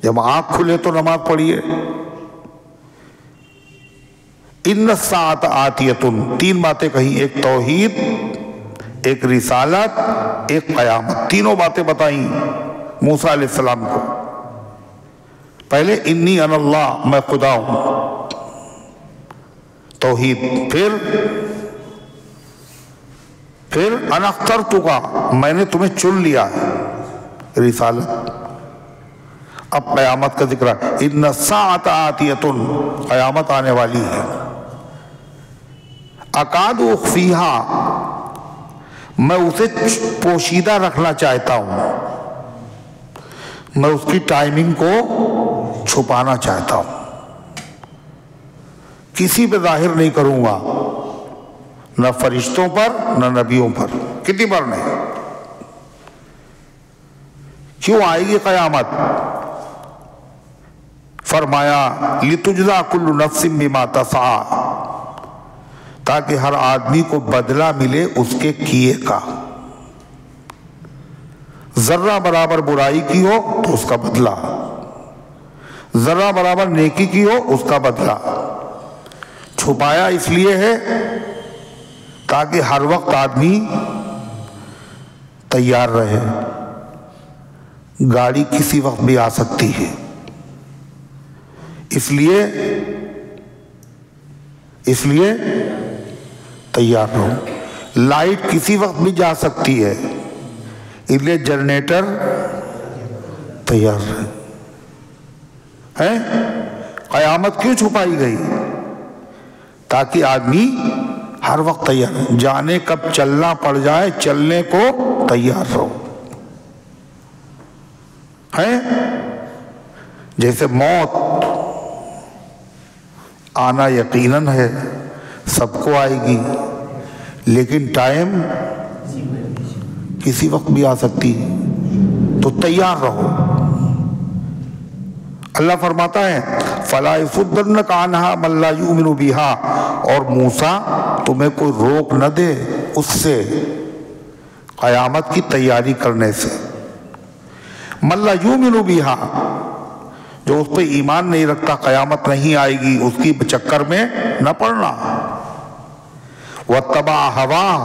جب آنکھ کھلے تو نماز پڑھیے۔ ان الساعۃ آتیۃ، تین باتیں کہیں، ایک توحید، ایک رسالت، ایک قیامت، تینوں باتیں بتائیں موسیٰ علیہ السلام کو۔ پہلے انی انا اللہ، میں خدا ہوں، توحید، پھر انا اخترتک، میں نے تمہیں چن لیا ہے، رسالت، اب قیامت کا ذکر ہے، ان الساعۃ آتیۃ، قیامت آنے والی ہے، اکاد اخفیہا، میں اسے پوشیدہ رکھنا چاہتا ہوں، میں اس کی ٹائمنگ کو چھپانا چاہتا ہوں، کسی پہ ظاہر نہیں کروں گا، نہ فرشتوں پر نہ نبیوں پر، کتنی بار نہیں۔ کیوں آئے گی قیامت؟ فرمایا لِتُجْزَىٰ كُلُّ نَفْسٍ بِمَا تَسْعَىٰ، تاکہ ہر آدمی کو بدلہ ملے اس کے کیے کا، ذرہ برابر برائی کی ہو تو اس کا بدلہ، ذرہ برابر نیکی کی ہو اس کا بدلہ۔ چھپایا اس لیے ہے تاکہ ہر وقت آدمی تیار رہے، گاڑی کسی وقت بھی آ سکتی ہے، اس لیے تیار رہو، لائٹ کسی وقت بھی جا سکتی ہے، اس لیے جنریٹر تیار رہے۔ قیامت کیوں چھپائی گئی؟ تاکہ آدمی ہر وقت تیار، جانے کب چلنا پڑ جائے چلنے کو تیار رہو۔ جیسے موت آنا یقیناً ہے، سب کو آئے گی، لیکن ٹائم کسی وقت بھی آ سکتی، تو تیار رہو۔ اللہ فرماتا ہے فَلَا يَصُدَّنَّكَ عَنْهَا مَن لَّا يُؤْمِنُ بِهَا، اور موسیٰ تمہیں کوئی روک نہ دے اس سے، قیامت کی تیاری کرنے سے۔ مَن لَّا يُؤْمِنُ بِهَا، جو اس پہ ایمان نہیں رکھتا، قیامت نہیں آئے گی اس کی چکر میں نہ پڑنا۔ وَاتَّبَعَ هَوَاهُ،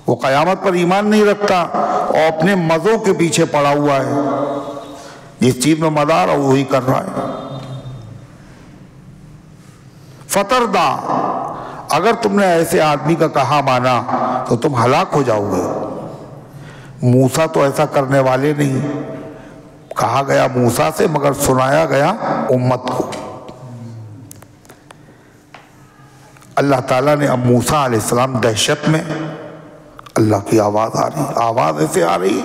وہ قیامت پر ایمان نہیں رکھتا اور اپنے مزوں کے پیچھے پڑا ہوا ہے، جس چیز میں مزہ آ رہا وہی کر رہا ہے۔ فَتَرْدَا، اگر تم نے ایسے آدمی کا کہا مانا تو تم ہلاک ہو جاؤ گے۔ موسیٰ تو ایسا کرنے والے نہیں، کہا گیا موسیٰ سے مگر سنایا گیا امت کو۔ اللہ تعالیٰ نے اب موسیٰ علیہ السلام دہشت میں، اللہ کی آواز آ رہی، آواز ایسے آ رہی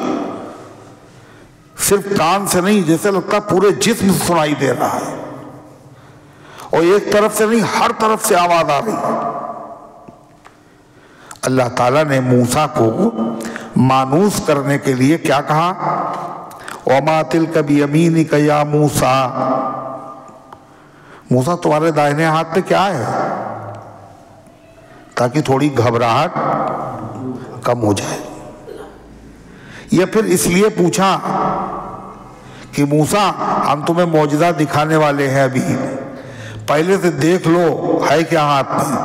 صرف کان سے نہیں، جیسے لگتا پورے جسم سے سنائی دے رہا ہے، اور ایک طرف سے نہیں ہر طرف سے آواز آ رہی۔ اللہ تعالیٰ نے موسیٰ کو مانوس کرنے کے لیے کیا کہا؟ وَمَا تِلْكَ بِيَمِينِكَ يَا مُوسَىٰ، موسیٰ تمہارے دائنے ہاتھ میں کیا ہے؟ تاکہ تھوڑی گھبراہٹ کم ہو جائے۔ یا پھر اس لیے پوچھا کہ موسیٰ ہم تمہیں معجزہ دکھانے والے ہیں، ابھی پہلے سے دیکھ لو ہے کیا ہاتھ میں۔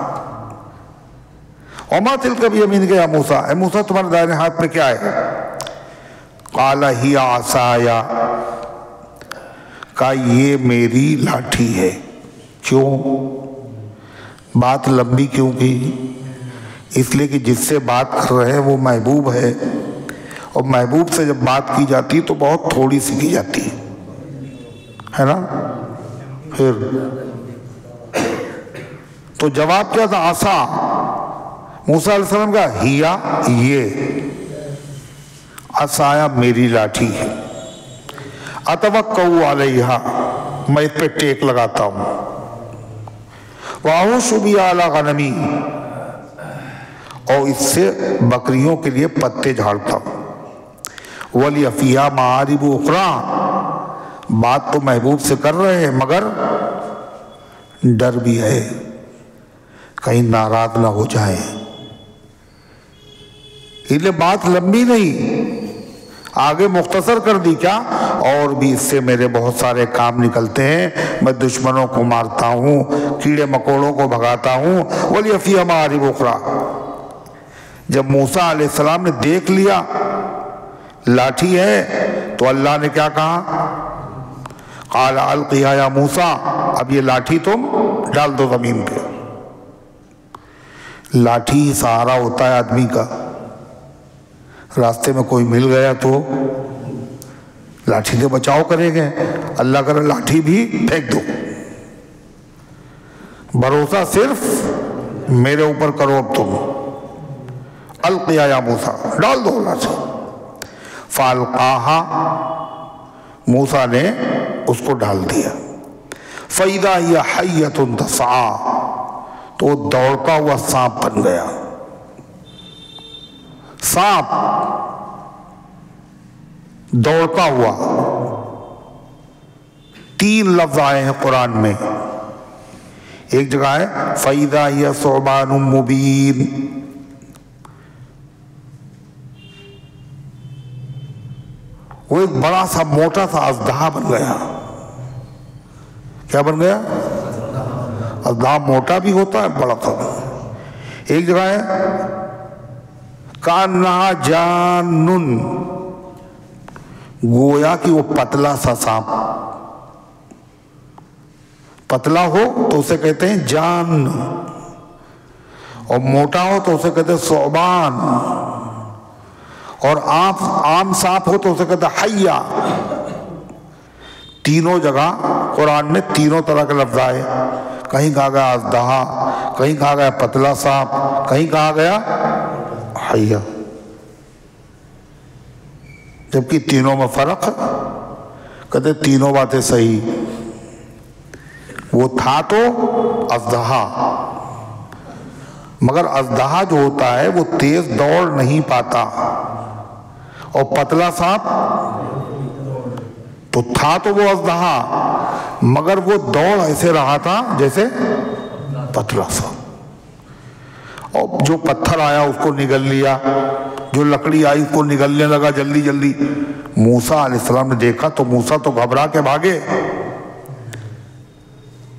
وَمَا تِلْكَ بِيَمِينِكَ يَا مُوسَىٰ، اے موسیٰ تمہارے دائنے ہاتھ میں کیا ہے؟ قَالَ هِيَ عَصَايَ، کہا یہ میری لاٹھی ہے۔ کیوں بات لمبی کیوں کی؟ اس لیے کہ جس سے بات کر رہے ہیں وہ محبوب ہے، اور محبوب سے جب بات کی جاتی تو بہت تھوڑی سی کی جاتی ہے نا۔ پھر تو جواب کیا تھا؟ عصا۔ موسیٰ علیہ السلام کا ہیا، یہ عصایا میری لاٹھی ہے، اتوکؤ علیہا، میں اس پہ ٹیک لگاتا ہوں، واہوش بہا علی غنمی، اور اس سے بکریوں کے لیے پتے جھاڑتا ہوں، وَلِيَ فِيهَا مَعَارِبُ أُخْرَىٰ، بات تو محبوب سے کر رہے ہیں مگر ڈر بھی ہے کہیں ناراض نہ ہو جائیں، اس لیے بات لمبی نہیں، آگے مختصر کر دی۔ کیا؟ اور بھی اس سے میرے بہت سارے کام نکلتے ہیں، میں دشمنوں کو مارتا ہوں، کیڑے مکوڑوں کو بھگاتا ہوں، وَلِيَ فِيهَا مَعَارِبُ أُخْرَىٰ۔ جب موسیٰ علیہ السلام نے دیکھ لیا لاٹھی ہے تو اللہ نے کیا کہا؟ قَالَ أَلْقِهَا يَا مُوسَىٰ، اب یہ لاٹھی تم ڈال دو زمین پہ۔ لاٹھی سہارا ہوتا ہے آدمی کا، راستے میں کوئی مل گیا تو لاٹھی سے بچاؤ کریں گے، اللہ کرے لاٹھی بھی پھینک دو، بھروسہ صرف میرے اوپر کرو، اب تم القیا یا موسیٰ، ڈال دو لاٹھی۔ فالقاہا، موسیٰ نے اس کو ڈال دیا۔ فَإِذَا هِيَ حَيَّةٌ تَسْعَىٰ، تو وہ دوڑتا ہوا سانپ بن گیا۔ سانپ دوڑتا ہوا، 3 لفظ آئے ہیں قرآن میں، ایک جگہ ہے فَإِذَا هِيَ ثُعْبَانٌ مُّبِينٌ، وہ ایک بڑا سا موٹا سا اژدہا بن گیا۔ کیا بن گیا؟ اژدہا موٹا بھی ہوتا ہے، بڑا سا۔ ایک جگہ ہے کَأَنَّهَا جَانٌّ، گویا کہ وہ پتلا سا سانپ، پتلا ہو تو اسے کہتے ہیں جان، اور موٹا ہو تو اسے کہتے ہیں ثعبان، اور عام سانپ ہو تو اسے کہتے ہیں حیہ۔ تینوں جگہ قرآن میں تینوں طرح کے لفظ آئے، کہیں کہا گیا اژدہا، کہیں کہا گیا پتلا سانپ، کہیں کہا گیا حیہ، جبکہ تینوں میں فرق ہے۔ کہتے تینوں باتیں صحیح، وہ تھا تو اژدہا، مگر اژدہا جو ہوتا ہے وہ تیز دوڑ نہیں پاتا، اور پتلا سانپ تو تھا تو وہ اژدہا، مگر وہ دوڑ ایسے رہا تھا جیسے پتلا سانپ، اور جو پتھر آیا اس کو نگل لیا، جو لکڑی آئی اس کو نگلنے لگا جلدی جلدی۔ موسیٰ علیہ السلام نے دیکھا تو موسیٰ تو گھبرا کے بھاگے۔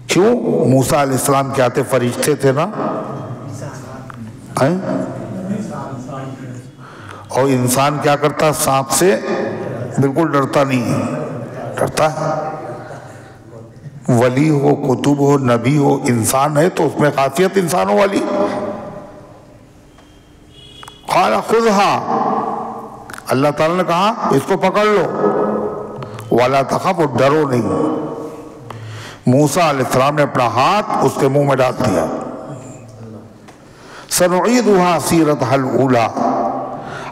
کیوں؟ موسیٰ علیہ السلام کیا تھے؟ فرشتے تھے نا، اور انسان کیا کرتا؟ سانپ سے بالکل ڈرتا نہیں ہے، ڈرتا ہے۔ ولی ہو، کتب ہو، نبی ہو، انسان ہے تو اس میں خاصیت انسانوں والی۔ قال خذها، اللہ تعالیٰ نے کہا اس کو پکڑ لو، ولا تخف، اور ڈرو نہیں۔ موسیٰ علیہ السلام نے اپنا ہاتھ اس کے منہ میں ڈال دیا۔ سنعیدها سیرتها الاولی،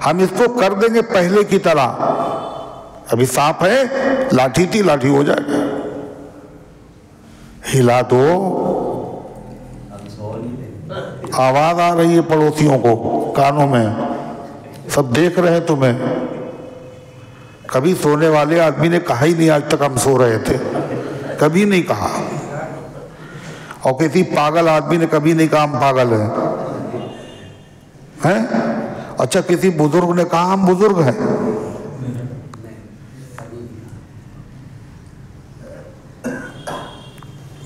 ہم اس کو کر دیں گے پہلے کی طرح۔ ابھی سانپ ہے، لاٹھی تھی، لاٹھی ہو جائے گا، ہلا دو۔ آواز آ رہی ہے پڑوسیوں کو کانوں میں، سب دیکھ رہے ہیں تمہیں۔ کبھی سونے والے آدمی نے کہا ہی نہیں آج تک ہم سو رہے تھے، کبھی نہیں کہا، اور کسی پاگل آدمی نے کبھی نہیں کہا ہم پاگل ہیں۔ اچھا کسی بزرگ نے کہا ہم بزرگ ہیں؟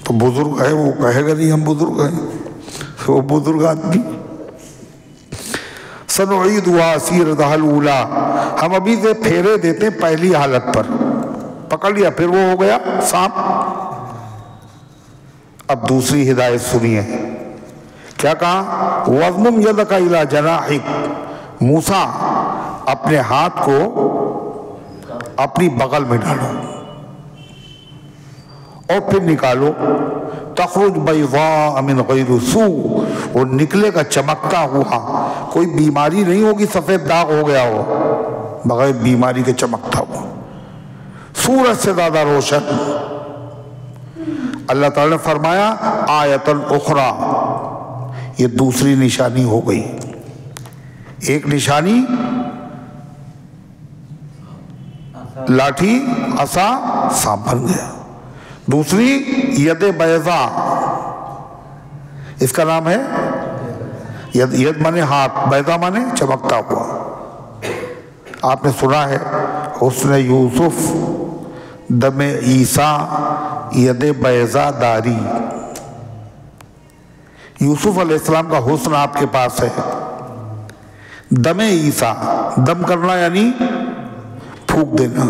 تو بزرگ ہے وہ کہے گا نہیں ہم بزرگ ہیں، وہ بزرگ آدمی۔ سنعیدها سیرتها الاولی، ہم ابھی سے پھیرے دیتے پہلی حالت پر۔ پکڑ لیا، پھر وہ ہو گیا سانپ۔ اب دوسری ہدایت سنیے، کیا کہا؟ وَضْمُمْ يَدَكَ إِلَىٰ جَنَاحِكَ، موسیٰ اپنے ہاتھ کو اپنی بغل میں ڈالو اور پھر نکالو۔ تخرج بیضاء من غیر سوء، وہ نکلے گا چمکتا ہوا، کوئی بیماری نہیں ہوگی سفید داغ ہو گیا ہو، بغیر بیماری کے چمکتا ہوا، سورج سے زیادہ روشن۔ اللہ تعالیٰ نے فرمایا آیۃ اخری، یہ دوسری نشانی ہو گئی۔ ایک نشانی لاٹھی، عصا، سانپ بن گیا۔ دوسری ید بیضاء، اس کا نام ہے ید مانے ہاتھ، بیضاء مانے چمکتا ہوا۔ آپ نے سنا ہے حسن یوسف دم عیسیٰ ید بیضاء داری، یوسف علیہ السلام کا حسن آپ کے پاس ہے، دم عیسیٰ، دم کرنا یعنی پھونک دینا۔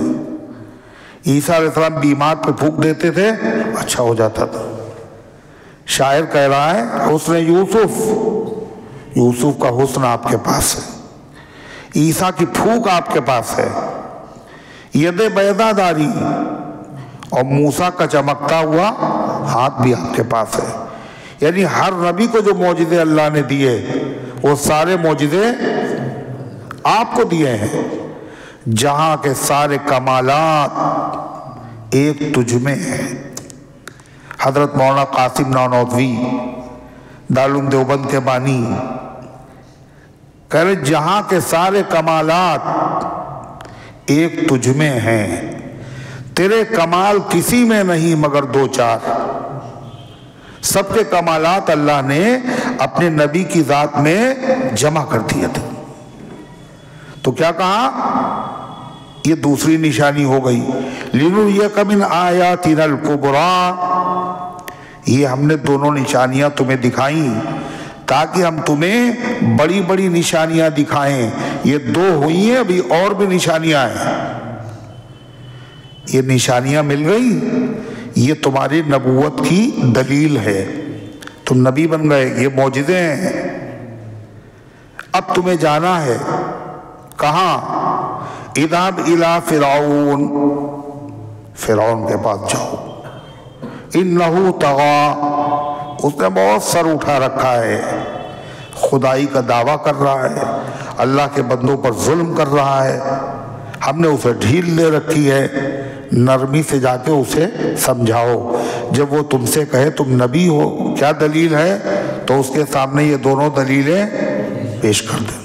عیسیٰ علیہ السلام بیمار پہ پھونک دیتے تھے، اچھا ہو جاتا تھا۔ شاعر کہہ رہا ہے حسن یوسف، یوسف کا حسن آپ کے پاس ہے، عیسیٰ کی پھونک آپ کے پاس ہے۔ ید بیضا داری، اور موسیٰ کا چمکتا ہوا ہاتھ بھی آپ کے پاس ہے۔ یعنی ہر نبی کو جو معجزے اللہ نے دیے وہ سارے معجزے آپ کو دیے ہیں، جہاں کے سارے کمالات ایک تجھ میں ہیں۔ حضرت مولانا قاسم نانوتوی دارالعلوم دیوبند کے بانی کہہ رہے جہاں کے سارے کمالات ایک تجھ میں ہیں، تیرے کمال کسی میں نہیں مگر دو چار۔ سب کے کمالات اللہ نے اپنے نبی کی ذات میں جمع کر دیے تھے۔ تو کیا کہا؟ یہ دوسری نشانی ہو گئی، لِنُرِيَكَ مِنْ آيَاتِنَا الْكُبْرَى، یہ ہم نے دونوں نشانیاں تمہیں دکھائیں تاکہ ہم تمہیں بڑی بڑی نشانیاں دکھائیں۔ یہ دو ہوئی ہیں، ابھی اور بھی نشانیاں ہیں۔ یہ نشانیاں مل گئی، یہ تمہاری نبوت کی دلیل ہے، تم نبی بن گئے، یہ معجزے ہیں۔ اب تمہیں جانا ہے کہاں؟ اذهب الى فرعون، فرعون کے پاس جاؤ، انہو طغى، اس نے بہت سر اٹھا رکھا ہے، خدائی کا دعویٰ کر رہا ہے، اللہ کے بندوں پر ظلم کر رہا ہے، ہم نے اسے ڈھیل دے رکھی ہے۔ نرمی سے جا کے اسے سمجھاؤ، جب وہ تم سے کہے تم نبی ہو، کیا دلیل ہے، تو اس کے سامنے یہ دونوں دلیلیں پیش کر دیں۔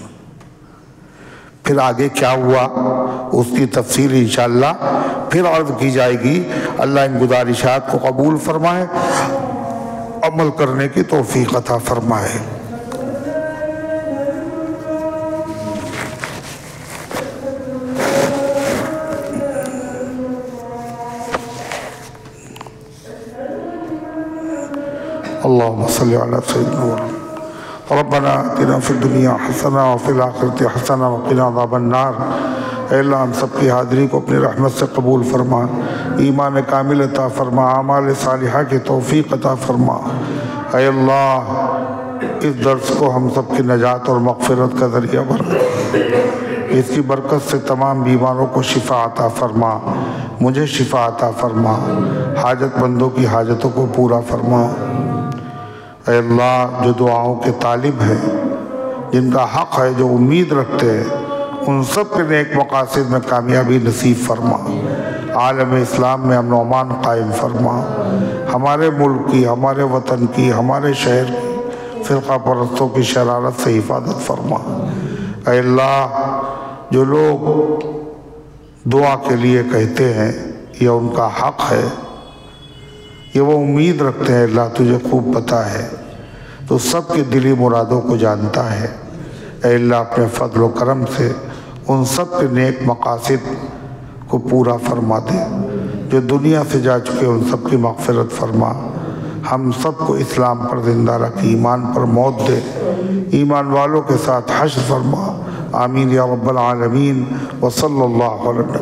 پھر آگے کیا ہوا اس کی تفصیل انشاءاللہ پھر عرض کی جائے گی۔ اللہ ان گزارشات کو قبول فرمائے، عمل کرنے کی توفیق عطا فرمائے۔ اللہم صلی علی سیدنا محمد۔ ربنا آتنا فی الدنیا حسنہ وفی الآخرۃ حسنہ وقنا عذاب النار۔ اے اللہ ہم سب کی حاضری کو اپنی رحمت سے قبول فرما، ایمان کامل عطا فرما، اعمال صالحہ کی توفیق عطا فرما۔ اے اللہ اس درس کو ہم سب کی نجات اور مغفرت کا ذریعہ بنا، اس کی برکت سے تمام بیماروں کو شفا عطا فرما، مجھے شفا عطا فرما، حاجت مندوں کی حاجتوں کو پورا فرما۔ اے اللہ جو دعاؤں کے طالب ہیں، جن کا حق ہے، جو امید رکھتے ہیں، ان سب کے نیک مقاصد میں کامیابی نصیب فرما، عالم اسلام میں امن و امان قائم فرما، ہمارے ملک کی، ہمارے وطن کی، ہمارے شہر کی فرقہ پرستوں کی شرارت سے حفاظت فرما۔ اے اللہ جو لوگ دعا کے لیے کہتے ہیں یہ ان کا حق ہے، یہ وہ امید رکھتے ہیں، اللہ تجھے خوب پتہ ہے، تو سب کے دلی مرادوں کو جانتا ہے۔ اے اللہ اپنے فضل و کرم سے ان سب کے نیک مقاصد کو پورا فرما دے، جو دنیا سے جا چکے ان سب کی مغفرت فرما، ہم سب کو اسلام پر زندہ رکھ، ایمان پر موت دے، ایمان والوں کے ساتھ حشر فرما، آمین یا رب العالمین، وصلی اللہ علیہ وسلم۔